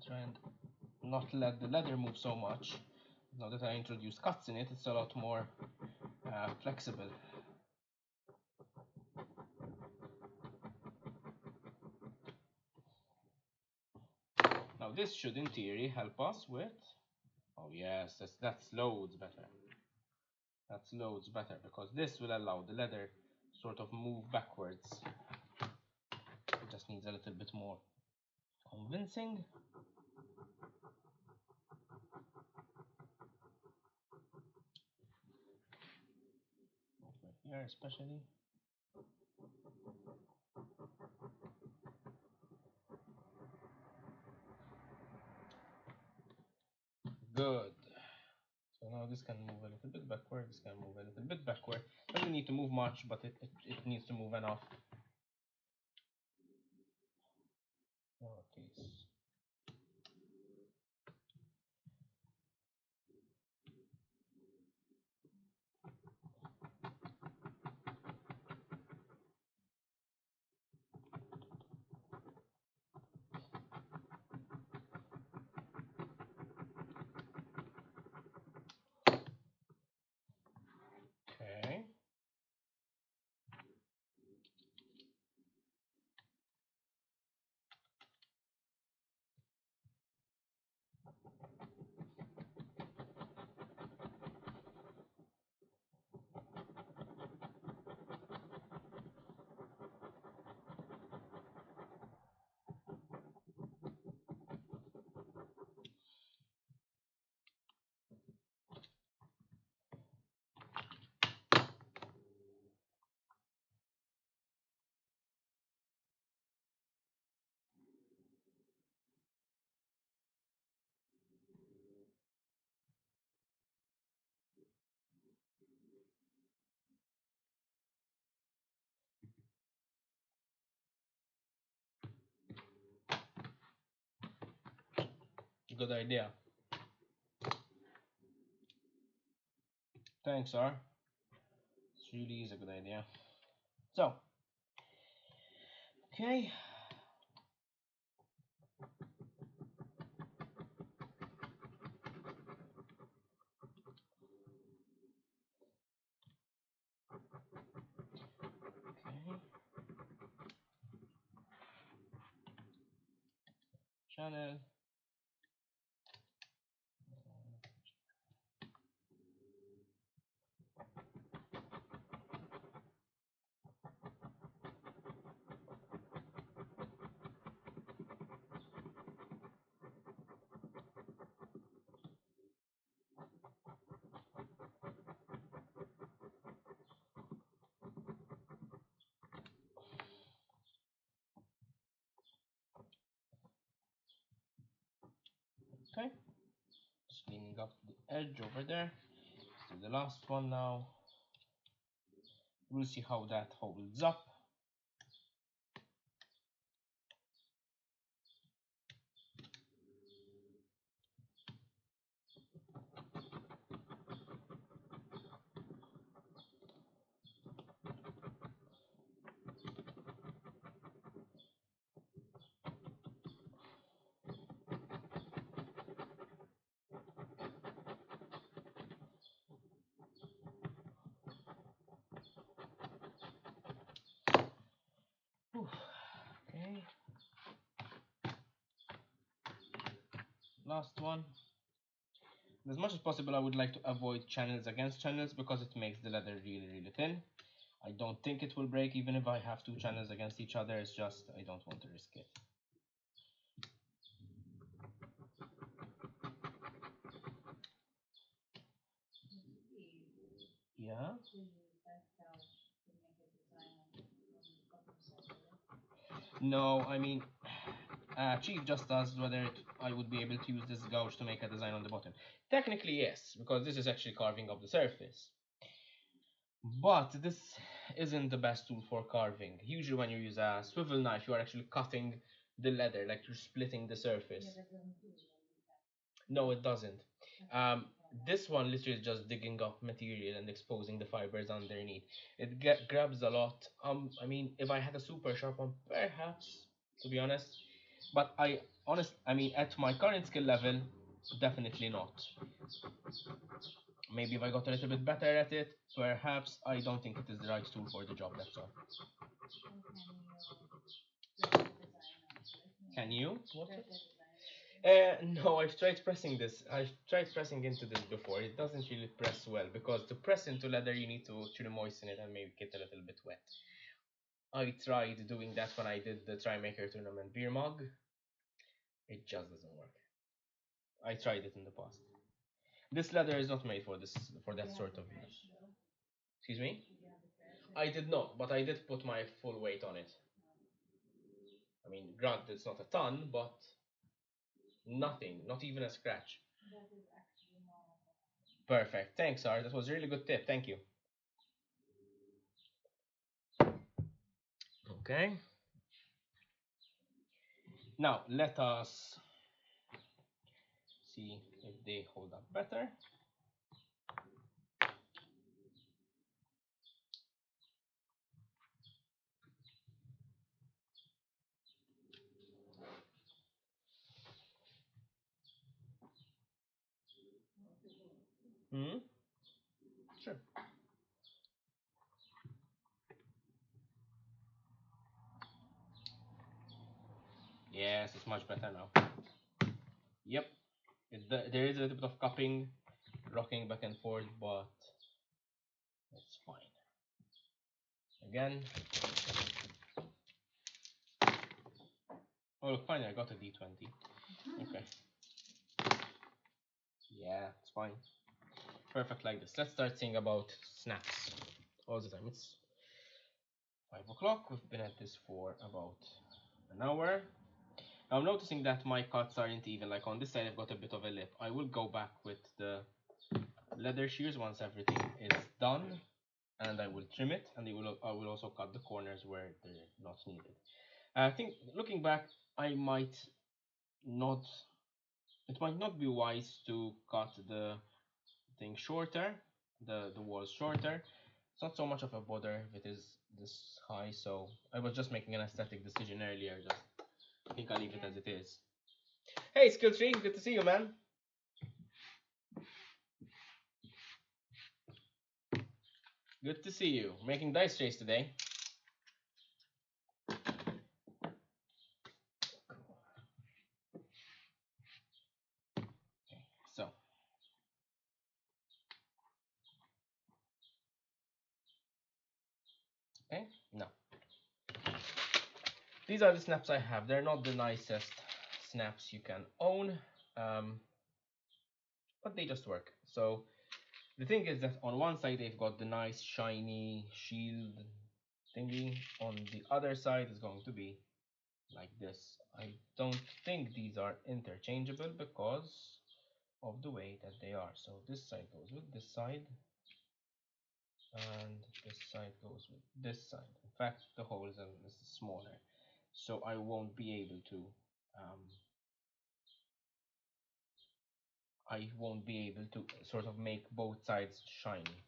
Try and not let the leather move so much. Now that I introduced cuts in it, it's a lot more flexible. Now this should in theory help us with, oh yes, that's loads better. That's loads better because this will allow the leather sort of move backwards. It just needs a little bit more convincing. Over here especially. Good. So now this can move a little bit backward, this can move a little bit backward. Doesn't need to move much, but it needs to move enough. Oh, please. Okay. Good idea. Thanks, R. This really is a good idea. So, okay. Okay. Channel. Okay. Just cleaning up the edge over there. Let's do the last one now. We'll see how that holds up. Whew. Okay. Last one. As much as possible, I would like to avoid channels against channels because it makes the leather really, really thin. I don't think it will break even if I have two channels against each other. It's just I don't want to risk it. Yeah. No, I mean, Chief just asked whether I would be able to use this gouge to make a design on the bottom. Technically, yes, because this is actually carving up the surface. But this isn't the best tool for carving. Usually when you use a swivel knife, you are actually cutting the leather, like you're splitting the surface. No, it doesn't. Um, this one literally is just digging up material and exposing the fibers underneath. It grabs a lot. I mean, if I had a super sharp one, perhaps, to be honest. But I mean, at my current skill level, definitely not. Maybe if I got a little bit better at it, perhaps. I don't think it is the right tool for the job, that's all. Can you? What? No, I've tried pressing this. I've tried pressing into this before. It doesn't really press well because to press into leather, you need to actually moisten it and maybe get a little bit wet. I tried doing that when I did the Trimaker tournament beer mug. It just doesn't work. I tried it in the past. This leather is not made for this for that sort of use. Excuse me? I did not, but I did put my full weight on it. I mean, granted, it's not a ton, but nothing, not even a scratch. Perfect. Thanks, Art. That was a really good tip. Thank you. Okay. Now, let us see if they hold up better. Hmm? Sure. Yes, it's much better now. Yep. There is a little bit of cupping, rocking back and forth, but it's fine. Again. Oh, look, finally I got a D20. Okay. Yeah, it's fine. Perfect like this. Let's start seeing about snaps all the time. It's 5 o'clock. We've been at this for about an hour. Now I'm noticing that my cuts aren't even. Like on this side, I've got a bit of a lip. I will go back with the leather shears once everything is done, and I will trim it, and I will also cut the corners where they're not needed. I think looking back, I might not. It might not be wise to cut the thing shorter, the walls shorter. It's not so much of a bother if it is this high. So I was just making an aesthetic decision earlier. Just I think I'll leave it as it is. Hey, Skill Tree, good to see you, man. Good to see you. Making dice trays today. So, okay, now these are the snaps I have. They're not the nicest snaps you can own, but they just work. So the thing is that on one side they've got the nice shiny shield thingy. On the other side is going to be like this. I don't think these are interchangeable because of the way that they are. So this side goes with this side, and this side goes with this side. In fact, the hole is smaller, so I won't be able to um, sort of make both sides shiny.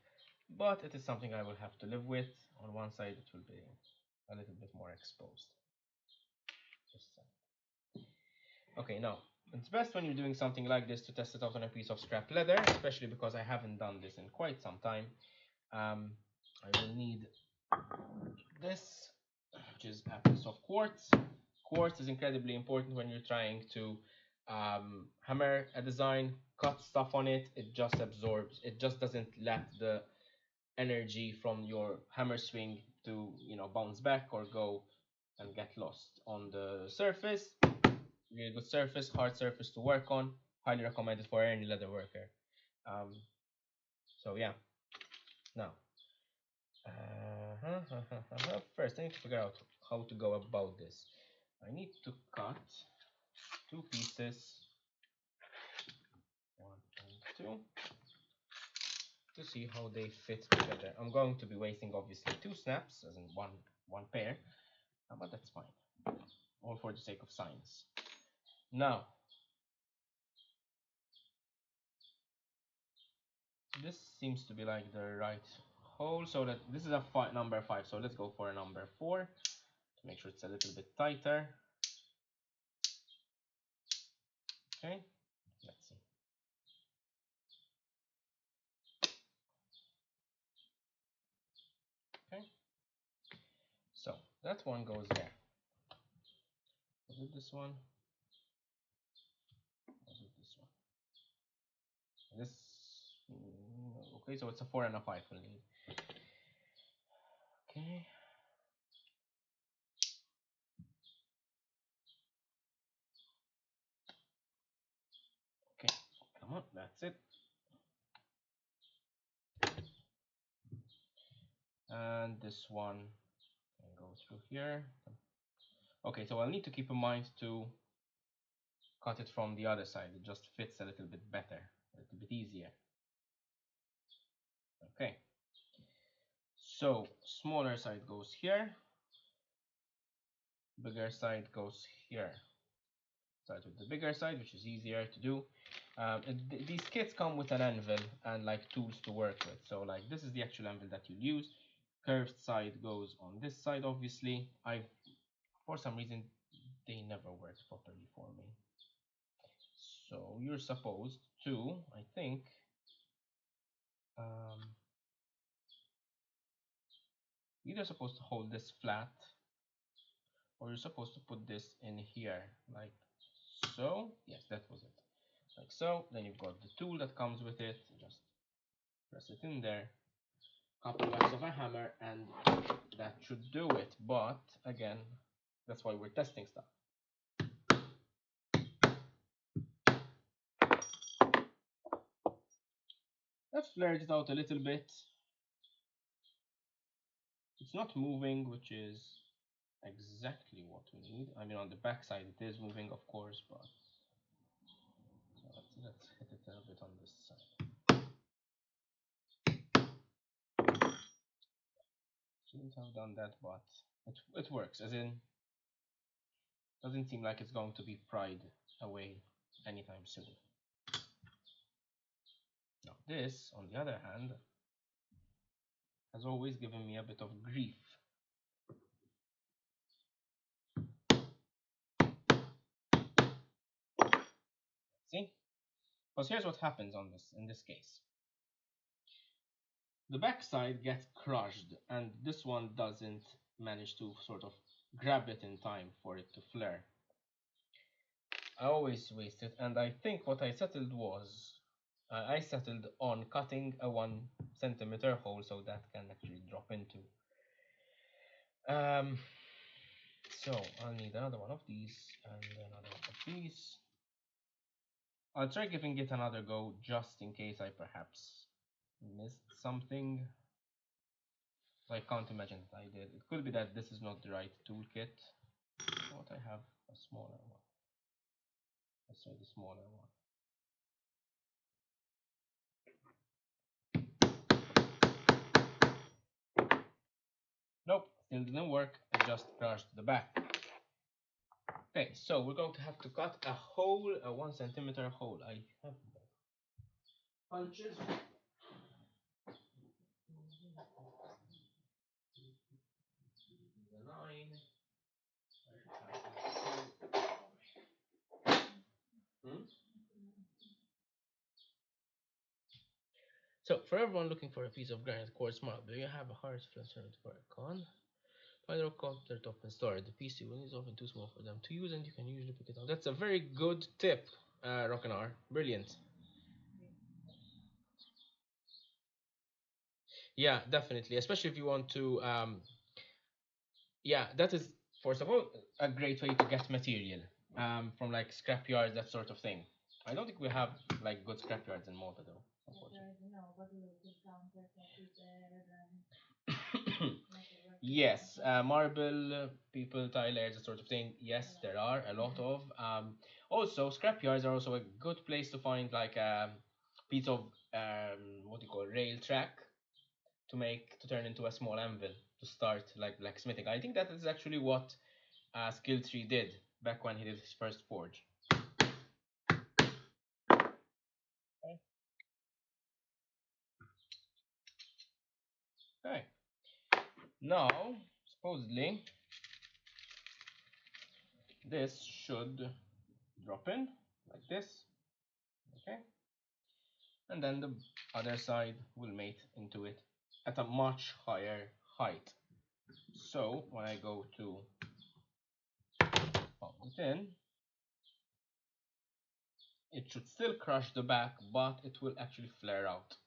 But it is something I will have to live with. On one side it will be a little bit more exposed. This side. Okay, now it's best when you're doing something like this to test it out on a piece of scrap leather, especially because I haven't done this in quite some time. I will need this, which is a piece of quartz. Quartz is incredibly important when you're trying to hammer a design, cut stuff on it. It just absorbs. It just doesn't let the energy from your hammer swing to bounce back or go and get lost on the surface. Really good surface, hard surface to work on. Highly recommended for any leather worker. So yeah. Now, first I need to figure out how to go about this. I need to cut two pieces, 1 and 2, to see how they fit together. I'm going to be wasting obviously 2 snaps, as in one pair, but that's fine. All for the sake of science. Now, this seems to be like the right hole, so that this is a number 5, so let's go for a number 4 to make sure it's a little bit tighter. Okay, let's see. Okay, so that one goes there. Was it this one? Was it this one? This. Okay, so it's a 4 and a 5 will need. Okay. Okay, come on, that's it. And this one can go through here. Okay, so I'll need to keep in mind to cut it from the other side. It just fits a little bit better, a little bit easier. Okay, so smaller side goes here, bigger side goes here. Start with the bigger side, which is easier to do. These kits come with an anvil and like tools to work with. So like this is the actual anvil that you'll use. Curved side goes on this side, obviously. For some reason, they never worked properly for me. So you're supposed to, I think, either supposed to hold this flat, or you're supposed to put this in here, like so. Yes, that was it. Like so. Then you've got the tool that comes with it. Just press it in there. Couple whacks of a hammer, and that should do it. But again, that's why we're testing stuff. Let's flared it out a little bit. It's not moving, which is exactly what we need. I mean, on the back side it is moving, of course, but so let's hit it a bit on this side. Shouldn't have done that, but it works. As in, doesn't seem like it's going to be pried away anytime soon. Now this, on the other hand, has always given me a bit of grief. See? Because here's what happens on this in this case. The backside gets crushed, and this one doesn't manage to sort of grab it in time for it to flare. I always waste it, and I think what I settled was I settled on cutting a 1 centimeter hole so that can actually drop into. So I'll need another one of these and another one of these. I'll try giving it another go just in case I perhaps missed something. I can't imagine that I did. It could be that this is not the right toolkit. What I have a smaller one. Let's try the smaller one. Nope, still didn't work. I just crushed the back. Okay, so we're going to have to cut a hole, a 1 centimeter hole. I have punches. The 9. So, for everyone looking for a piece of granite quartz marble, you have a hard flincher to work on. Find a counter top and store it. The piece you will need is often too small for them to use, and you can usually pick it up. That's a very good tip, Rockanar. Brilliant. Yeah, definitely. Especially if you want to, yeah, that is, first of all, a great way to get material from like scrapyards, that sort of thing. I don't think we have like good scrapyards in Malta though. Yes, marble people, tiles, that sort of thing. Yes, there are a lot of. Also, scrapyards are also a good place to find like a piece of what do you call rail track to turn into a small anvil to start like blacksmithing. I think that is actually what Skill Tree did back when he did his first forge. Okay. Now, supposedly, this should drop in like this. Okay, and then the other side will mate into it at a much higher height. So when I go to pop it in, it should still crush the back, but it will actually flare out.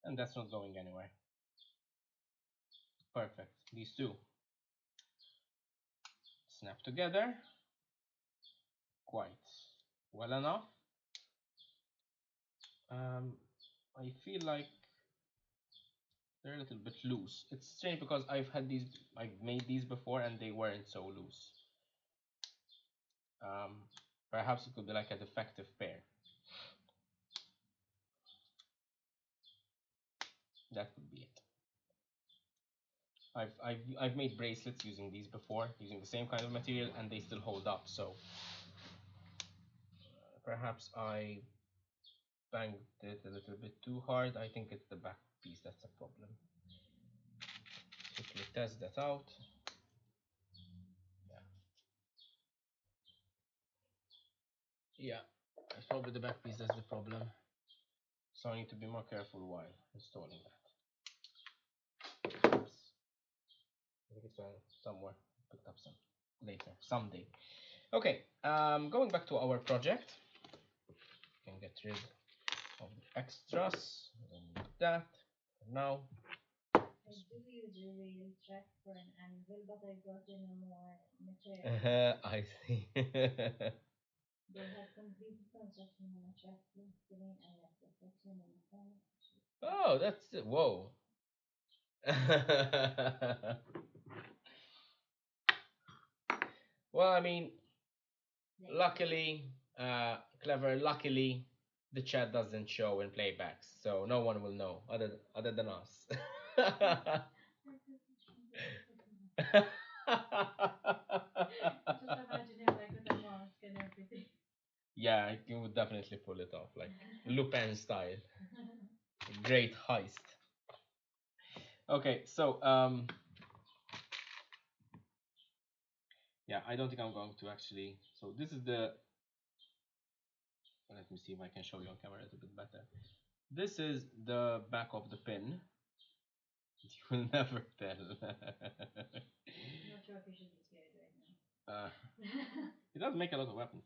And that's not going anywhere. Perfect. These two snap together quite well enough. I feel like they're a little bit loose. It's strange because I've made these before and they weren't so loose. Perhaps it could be like a defective pair. That would be it. I've made bracelets using these before, using the same kind of material, and they still hold up. So perhaps I banged it a little bit too hard. I think it's the back piece that's a problem. Quickly test that out. Yeah, it's probably the back piece that's the problem. So I need to be more careful while installing that. Oops. I think it's somewhere. Picked up some later, someday. Okay, going back to our project. We can get rid of the extras. Like that. Now. I do use a real track for an anvil, but I got in a more material. I see. They have completed construction on a track plastering and left the section in the front. Oh, that's it. Whoa. Well, I mean, luckily, luckily, the chat doesn't show in playbacks, so no one will know other than us. Just imagine him like with a mask and everything. Yeah, you would definitely pull it off, like Lupin style. Great heist. Okay, so yeah, I don't think I'm going to actually. So this is the. Let me see if I can show you on camera a little bit better. This is the back of the pin. You will never tell. I'm not sure if you should be scared right now. It does make a lot of weapons.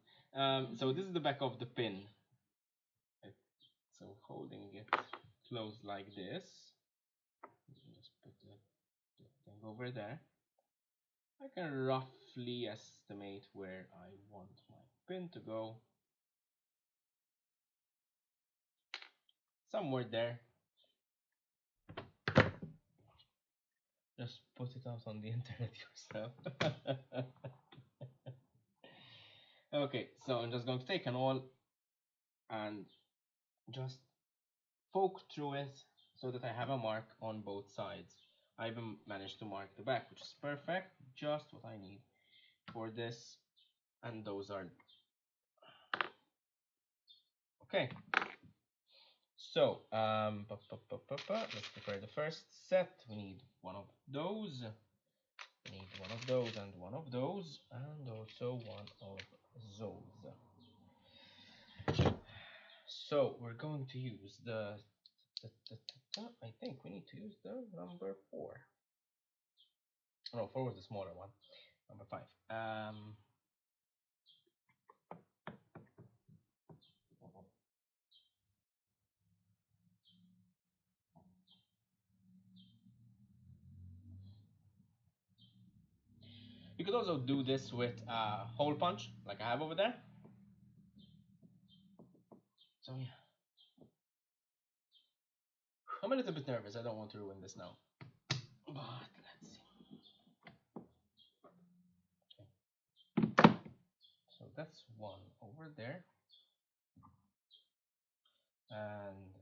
So this is the back of the pin. So holding it closed like this. Just put the thing over there. I can roughly estimate where I want my pin to go. Somewhere there. Just put it out on the internet yourself. Okay, so I'm just going to take an awl and just poke through it so that I have a mark on both sides. I even managed to mark the back, which is perfect, just what I need for this. And those are okay. So let's prepare the first set. We need one of those. We need one of those and one of those, and also one of those. So we're going to use I think we need to use the number 4. No, 4 was the smaller one. Number 5. You could also do this with a hole punch, like I have over there. So yeah. I'm a little bit nervous. I don't want to ruin this now. But let's see. Okay. So that's one over there. And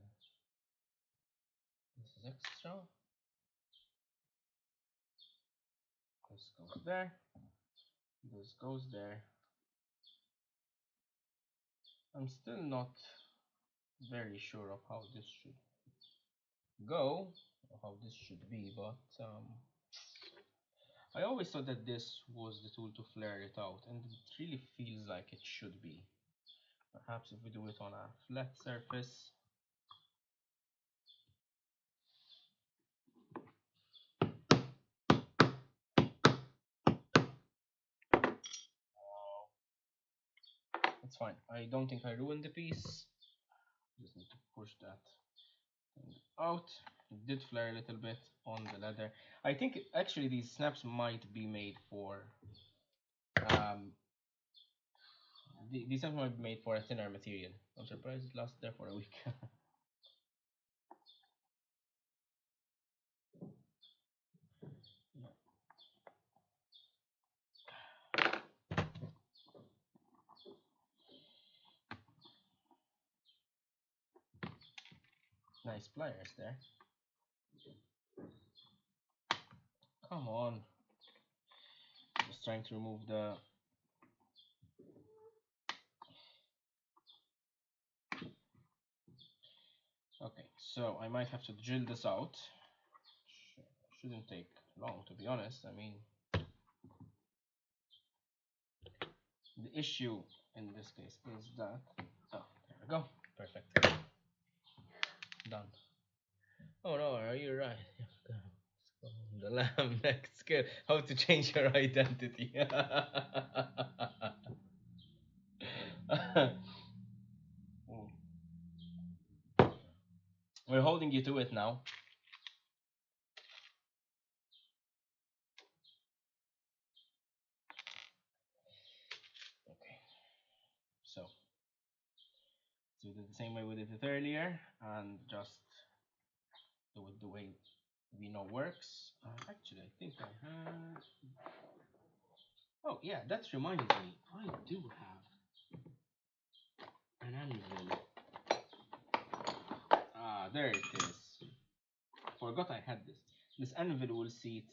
this is extra. This goes there. This goes there. I'm still not very sure of how this should go how this should be, but I always thought that this was the tool to flare it out, and it really feels like it should be. Perhaps if we do it on a flat surface. It's fine. I don't think I ruined the piece. Just need to push that thing out. It did flare a little bit on the leather. I think actually these snaps might be made for um, these snaps might be made for a thinner material. I'm surprised it lasted there for a week. Nice pliers there. Come on. Just trying to remove the. Okay, so I might have to drill this out. Shouldn't take long, to be honest. I mean, the issue in this case is that. Oh, there we go. Perfect. Done. Oh no, are you right? The lamb next skill. How to change your identity. We're holding you to it now. Okay, so we did the same way we did it earlier, and just do it the way we know works. Actually, I think I have. Oh yeah, that reminds me. I do have an anvil. Ah, there it is. Forgot I had this. This anvil will seat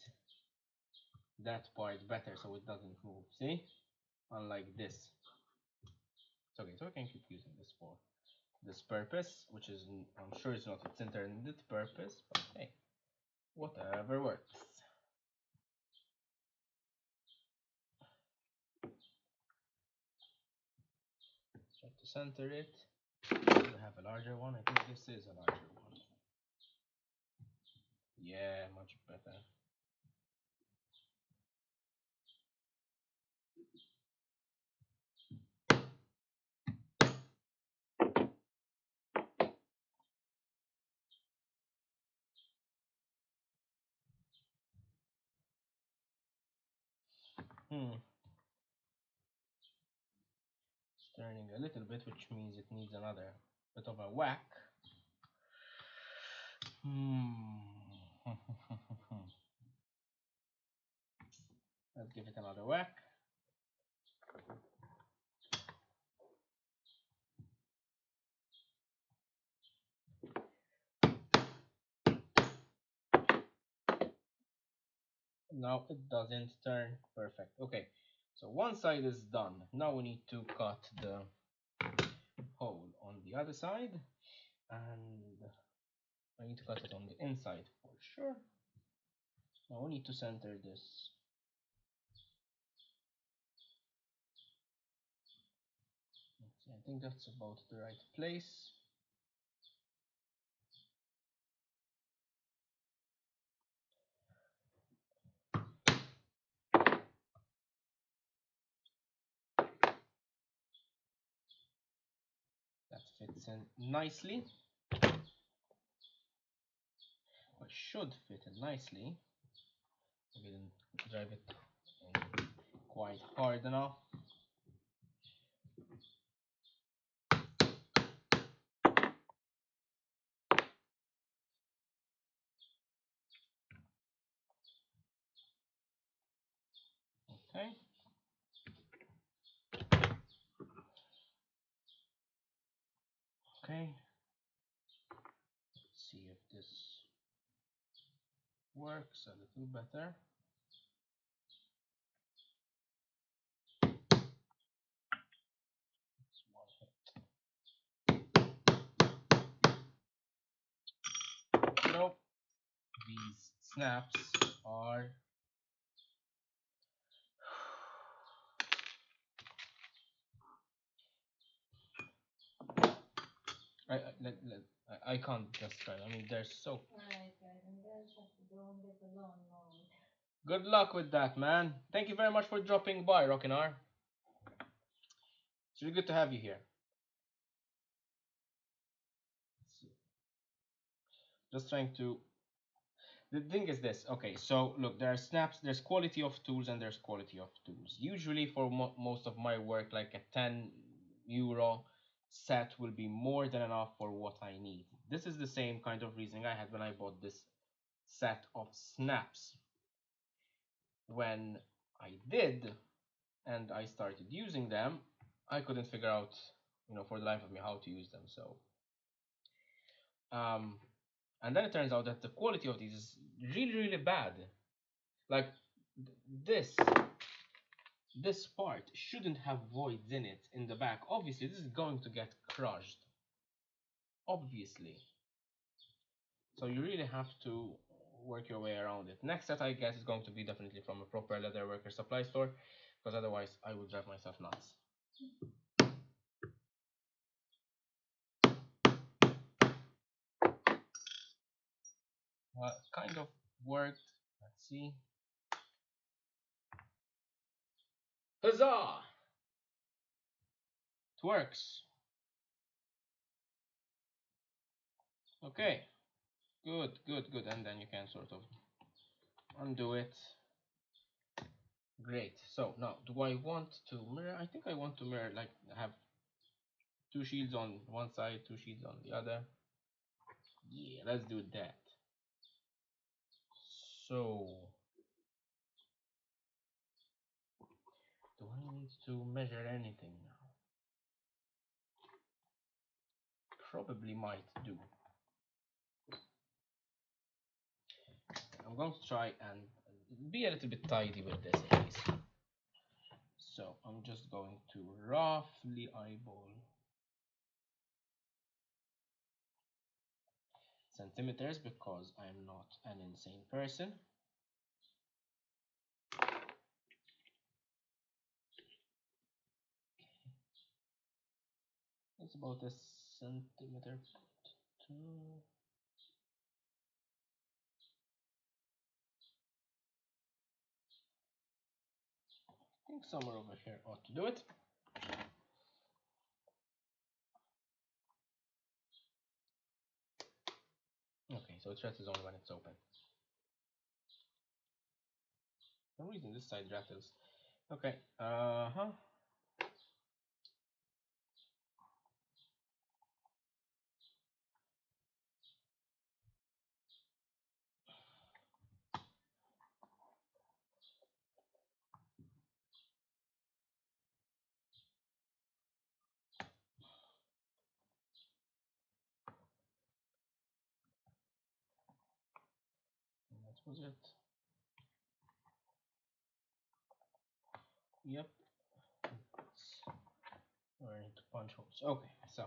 that part better so it doesn't move. See? Unlike this. It's okay, so I can keep using this for this purpose, which is, I'm sure it's not its intended purpose, but hey, whatever works. Try to center it. We have a larger one. I think this is a larger one. Yeah, much better. It's turning a little bit, which means it needs another bit of a whack. Let's give it another whack. Now it doesn't turn perfect. Okay, so one side is done. Now we need to cut the hole on the other side, and I need to cut it on the inside for sure. Now we need to center this. Let's see, I think that's about the right place. That fits in nicely. Or should fit in nicely. I didn't drive it in quite hard enough. Okay. Okay. Let's see if this works a little better. snaps are I can't just try. I mean, they're so. Alright, guys, I'm gonna just have to go and get the lawnmower. Good luck with that, man. Thank you very much for dropping by, Rockinar. It's really good to have you here. Just trying to. The thing is this. Okay, so look, there are snaps. There's quality of tools and there's quality of tools. Usually, for most of my work, like a 10 euro set will be more than enough for what I need. This is the same kind of reasoning I had when I bought this set of snaps. When I did, and I started using them, I couldn't figure out, for the life of me how to use them. So, um, and then it turns out that the quality of these is really, really bad. Like this, this part shouldn't have voids in it in the back. Obviously, this is going to get crushed. Obviously, so you really have to work your way around it. Next set I guess is going to be definitely from a proper leather worker supply store, because otherwise I will drive myself nuts. Kind of worked. Let's see. Huzzah! It works. Okay. Good, good, good. And then you can sort of undo it. Great. So now, do I want to mirror? I think I want to mirror, like have two shields on one side, two shields on the other. Yeah, let's do that. So, do I need to measure anything now? Probably might do. I'm going to try and be a little bit tidy with this at least. So I'm just going to roughly eyeball centimeters because I'm not an insane person. It's about a centimeter. I think somewhere over here ought to do it. Okay, so it stresses only when it's open. For some reason this side rattles. Okay, that was it. Yep. Where I need to punch holes. Okay, so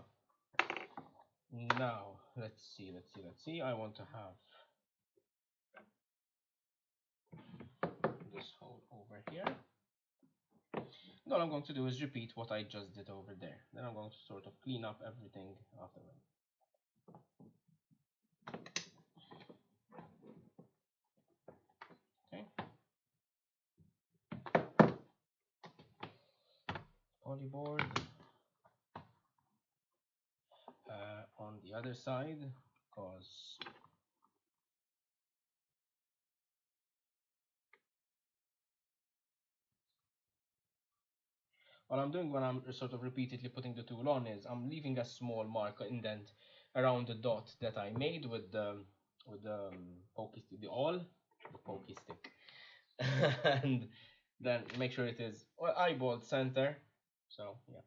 now let's see. I want to have this hole over here. And all I'm going to do is repeat what I just did over there. Then I'm going to sort of clean up everything afterward. Okay. Polyboard. On the other side, because what I'm doing when I'm sort of repeatedly putting the tool on is I'm leaving a small mark indent around the dot that I made with the pokey stick, the pokey stick, and then make sure it is eyeball center. So yeah,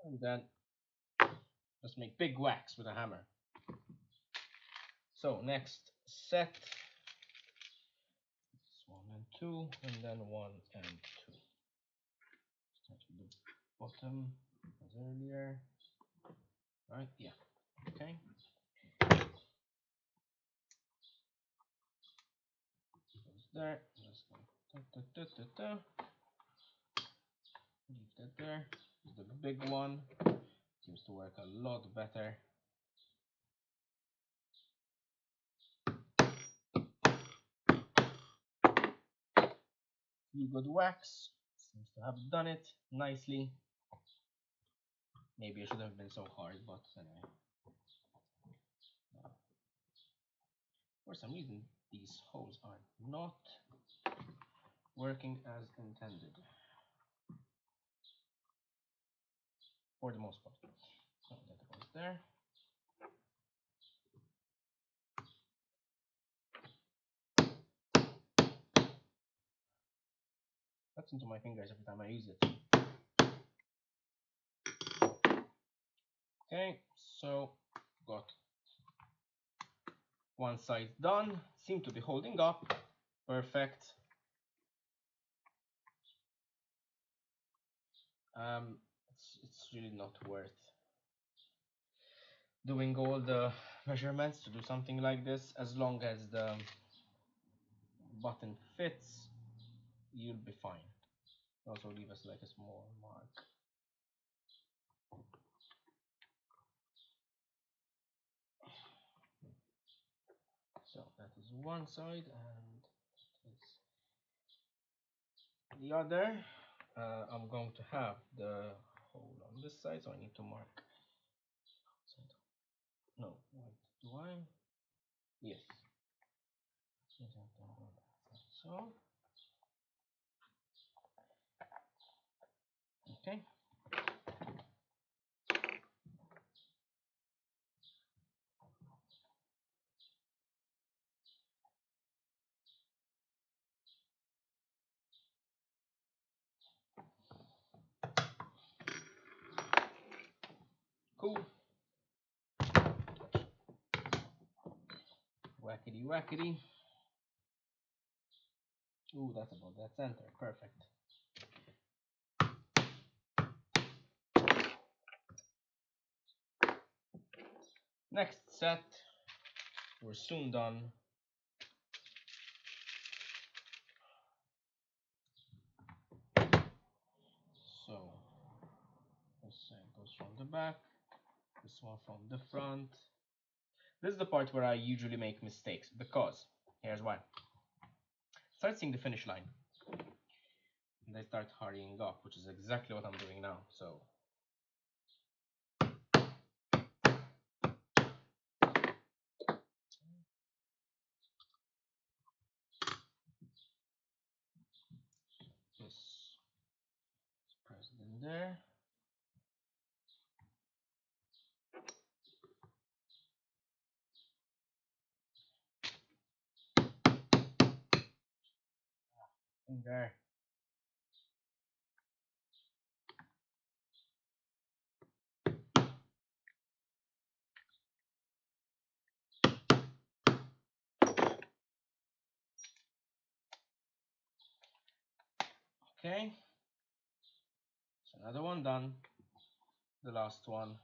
and then just make big whacks with a hammer. So next set, it's 1 and 2, and then 1 and 2. Start with the bottom as earlier. Right, yeah. Okay. there. Let's go. Leave that there. The big one seems to work a lot better. Few good whacks. Seems to have done it nicely. Maybe I shouldn't have been so hard, but anyway. For some reason, these holes are not working as intended. For the most part. So that goes there. Cuts into my fingers every time I use it. Okay, so got one side done. Seem to be holding up. Perfect. It's really not worth doing all the measurements to do something like this. As long as the button fits, you'll be fine. Also leave us like a small mark. So that is one side, and the other. I'm going to have the hole on this side, so I need to mark. No, wait, do I? Yes. So, okay. Cool. Wackety wackety. Ooh, that's about that center. Perfect. Next set. We're soon done. So, this side goes from the back. This one from the front. This is the part where I usually make mistakes because, here's why. Start seeing the finish line. And I start hurrying up, which is exactly what I'm doing now. So, this is pressed in there. In there. Okay. So another one done. The last one.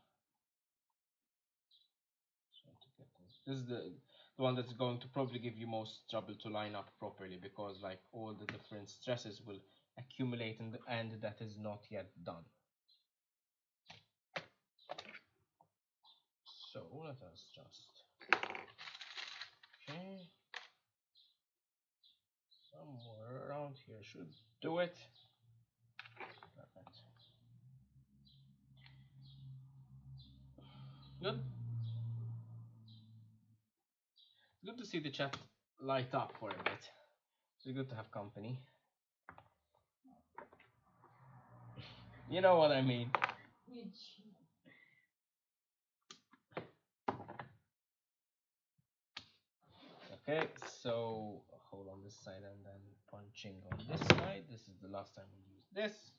This is the one that's going to probably give you most trouble to line up properly, because like all the different stresses will accumulate in the end that is not yet done. So let us just, okay, somewhere around here should do it. Perfect. Good. It's good to see the chat light up for a bit. It's good to have company. You know what I mean. Okay, so hold on this side and then punching on this side. This is the last time we use this.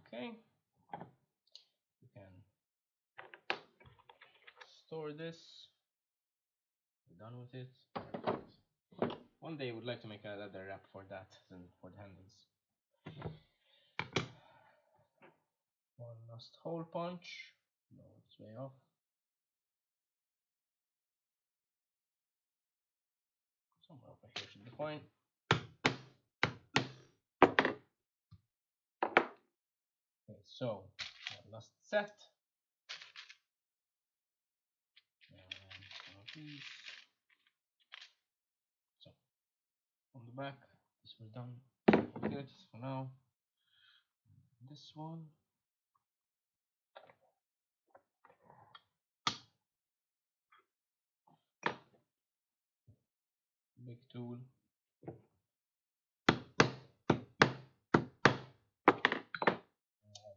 Okay, you can store this. We're done with it. Perfect. One day I would like to make a leather wrap for that and for the handles. last hole punch. No, it's way off. Somewhere over here should be fine. Okay, so last set. And so from the back, this was done. Good for now. This one. Big tool. I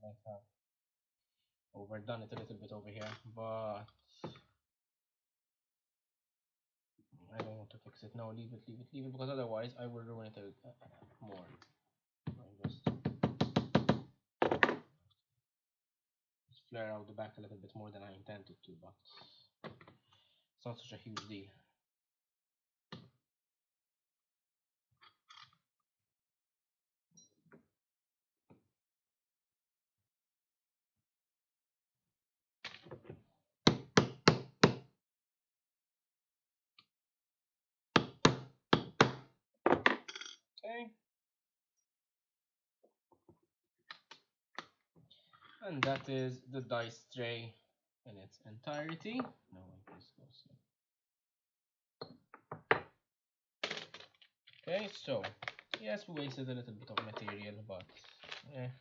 might have overdone it a little bit over here, but I don't want to fix it now. Leave it, leave it, leave it, because otherwise I will ruin it more. Just flare out the back a little bit more than I intended to, but it's not such a huge deal. Okay. And that is the dice tray in its entirety. No, wait, this goes here. Okay, so yes, we wasted a little bit of material, but it's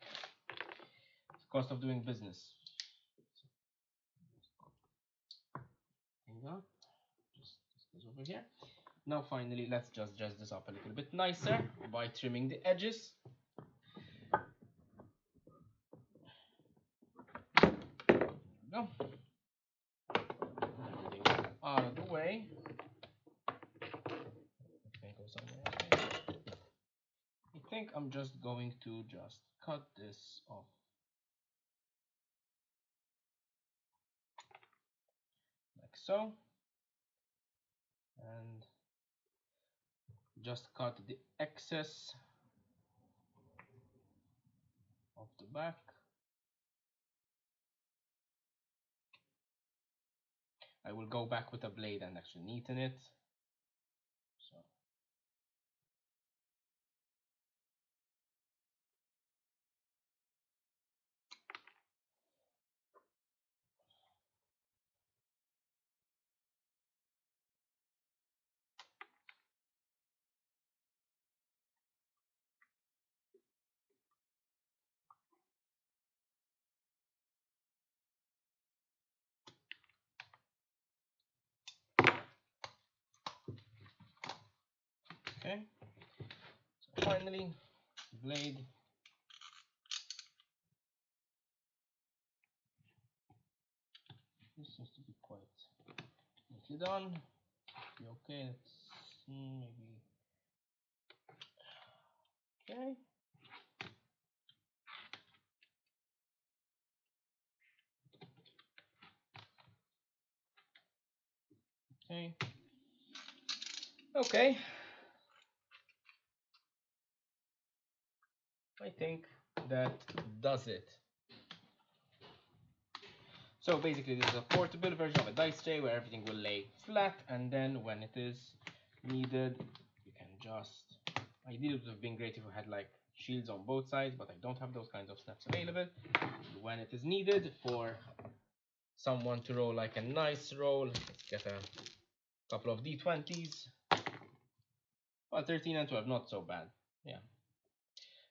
the cost of doing business. Hang on, just this goes over here. Now finally, let's just dress this up a little bit nicer by trimming the edges. Go. Everything out of the way. Okay, go somewhere else. I think I'm just going to just cut this off like so, and just cut the excess of the back. I will go back with a blade and actually neaten it. So okay, so finally, blade. This seems to be quite neatly done. Be okay, let's see, maybe. Okay. Okay. Okay. I think that does it. So basically this is a portable version of a dice tray where everything will lay flat, and then when it is needed you can just, ideally it would have been great if we had like shields on both sides, but I don't have those kinds of snaps available. When it is needed for someone to roll like a nice roll, let's get a couple of d20s. Well, 13 and 12, not so bad. Yeah.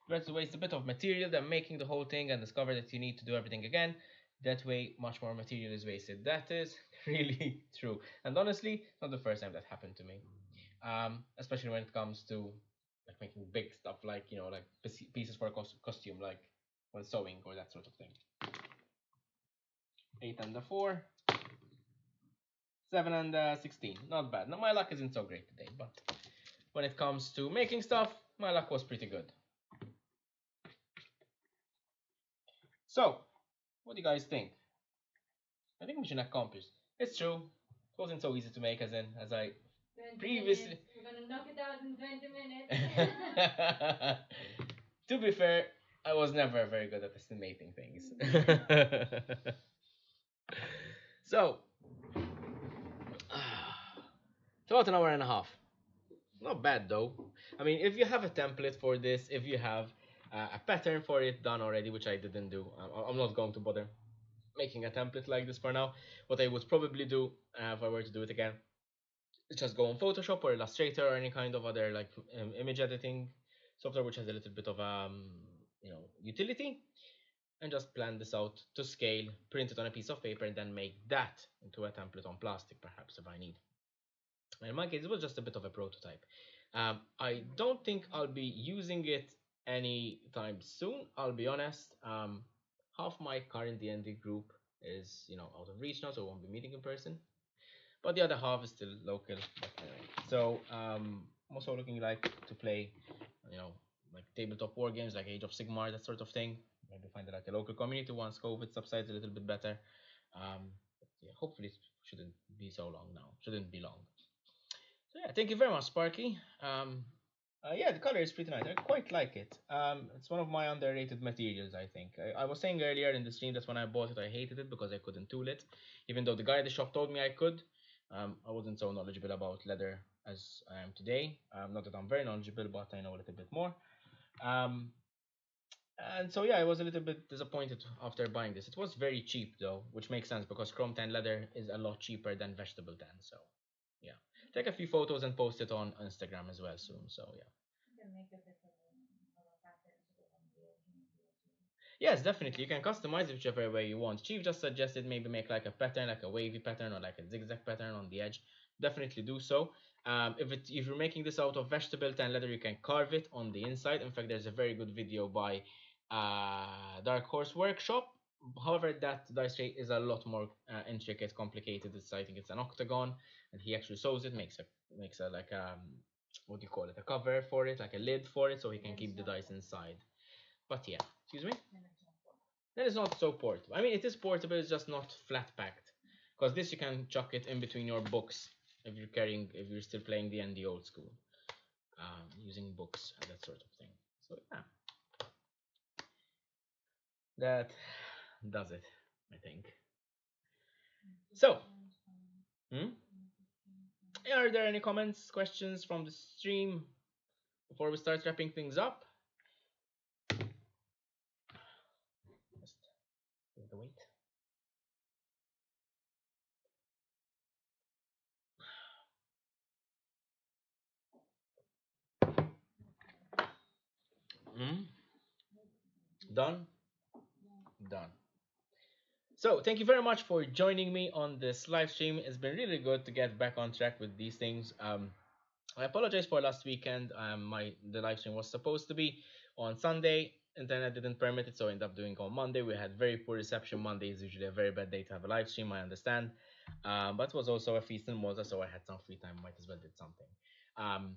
Better to waste a bit of material than making the whole thing and discover that you need to do everything again. That way, much more material is wasted. That is really true. And honestly, not the first time that happened to me. Especially when it comes to like making big stuff, like like pieces for a costume, like when sewing or that sort of thing. 8 and a 4, 7 and 16. Not bad. Now my luck isn't so great today, but when it comes to making stuff, my luck was pretty good. So, what do you guys think? I think mission accomplished. It's true. It wasn't so easy to make as I previously. We're gonna knock it out in 20 minutes. To be fair, I was never very good at estimating things. So, it's about an hour and a half. Not bad though. I mean, if you have a template for this, if you have a pattern for it done already, which I didn't do, I'm not going to bother making a template like this for now. What I would probably do if I were to do it again is just go on Photoshop or Illustrator or any kind of other like image editing software which has a little bit of utility, and just plan this out to scale, print it on a piece of paper, and then make that into a template on plastic, perhaps if I need. In my case, it was just a bit of a prototype. I don't think I'll be using it anytime soon. I'll be honest. Half my current D&D group is out of reach now, so I won't be meeting in person. But the other half is still local. But anyway. So I'm also looking like to play, like tabletop war games like Age of Sigmar, that sort of thing. Maybe find like a local community once COVID subsides a little bit better. Yeah, hopefully it shouldn't be so long now. Shouldn't be long. So yeah, thank you very much, Sparky. Yeah, the color is pretty nice. I quite like it. It's one of my underrated materials, I think. I was saying earlier in the stream that when I bought it, I hated it because I couldn't tool it, even though the guy at the shop told me I could. I wasn't so knowledgeable about leather as I am today. Not that I'm very knowledgeable, but I know a little bit more. Um, and so yeah, I was a little bit disappointed after buying this. It was very cheap though, which makes sense because chrome tan leather is a lot cheaper than vegetable tan. So yeah, take a few photos and post it on Instagram as well soon. So yeah. You can make a bit of a pattern to go on the edge maybe as well. Yes, definitely. You can customize it whichever way you want. Chief just suggested maybe make like a pattern, like a wavy pattern or like a zigzag pattern on the edge. Definitely do so. If you're making this out of vegetable tan leather, you can carve it on the inside. In fact, there's a very good video by Dark Horse Workshop. However, that dice tray is a lot more intricate, complicated. I think it's an octagon, and he actually sews it, makes a like what do you call it, a cover for it, like a lid for it, so he can keep the dice inside. But yeah, excuse me. Then it's not so portable. I mean, it is portable, it's just not flat packed. Because this you can chuck it in between your books if you're still playing D&D old school, using books and that sort of thing. So yeah, that does it, I think. So, hmm? Are there any comments, questions from the stream before we start wrapping things up? Just give the wait. Hmm? Done? Done. So, thank you very much for joining me on this live stream. It's been really good to get back on track with these things. I apologize for last weekend. The live stream was supposed to be on Sunday. Internet didn't permit it, so I ended up doing it on Monday. We had very poor reception. Monday is usually a very bad day to have a live stream, I understand. But it was also a feast in Malta, so I had some free time. Might as well did something. Um,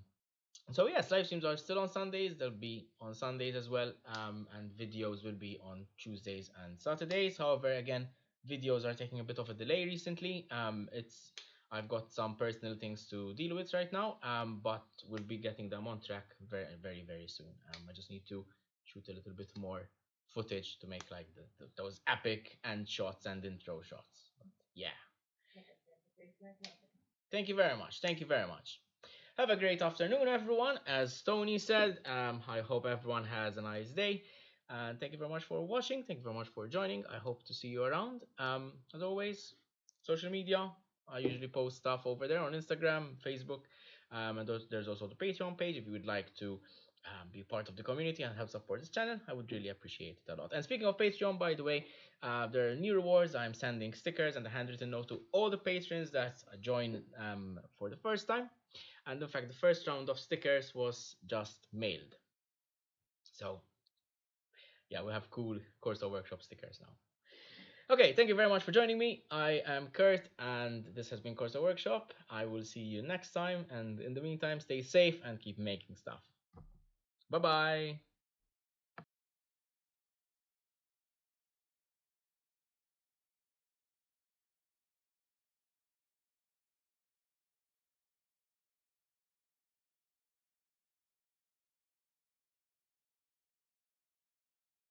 so yes, live streams are still on Sundays. They'll be on Sundays as well, and videos will be on Tuesdays and Saturdays. However, again, videos are taking a bit of a delay recently. I've got some personal things to deal with right now, but we'll be getting them on track very, very, very soon. I just need to shoot a little bit more footage to make like those epic end shots and intro shots. But yeah. Thank you very much. Thank you very much. Have a great afternoon, everyone. As Tony said, I hope everyone has a nice day. And thank you very much for watching. Thank you very much for joining. I hope to see you around. As always, social media. I usually post stuff over there on Instagram, Facebook, and there's also the Patreon page if you would like to be part of the community and help support this channel. I would really appreciate it a lot. And speaking of Patreon, by the way, there are new rewards. I'm sending stickers and a handwritten note to all the patrons that join for the first time. And in fact, the first round of stickers was just mailed. So yeah, we have cool Corso Workshop stickers now. Okay, thank you very much for joining me. I am Kurt, and this has been Corso Workshop. I will see you next time, and in the meantime, stay safe and keep making stuff. Bye bye.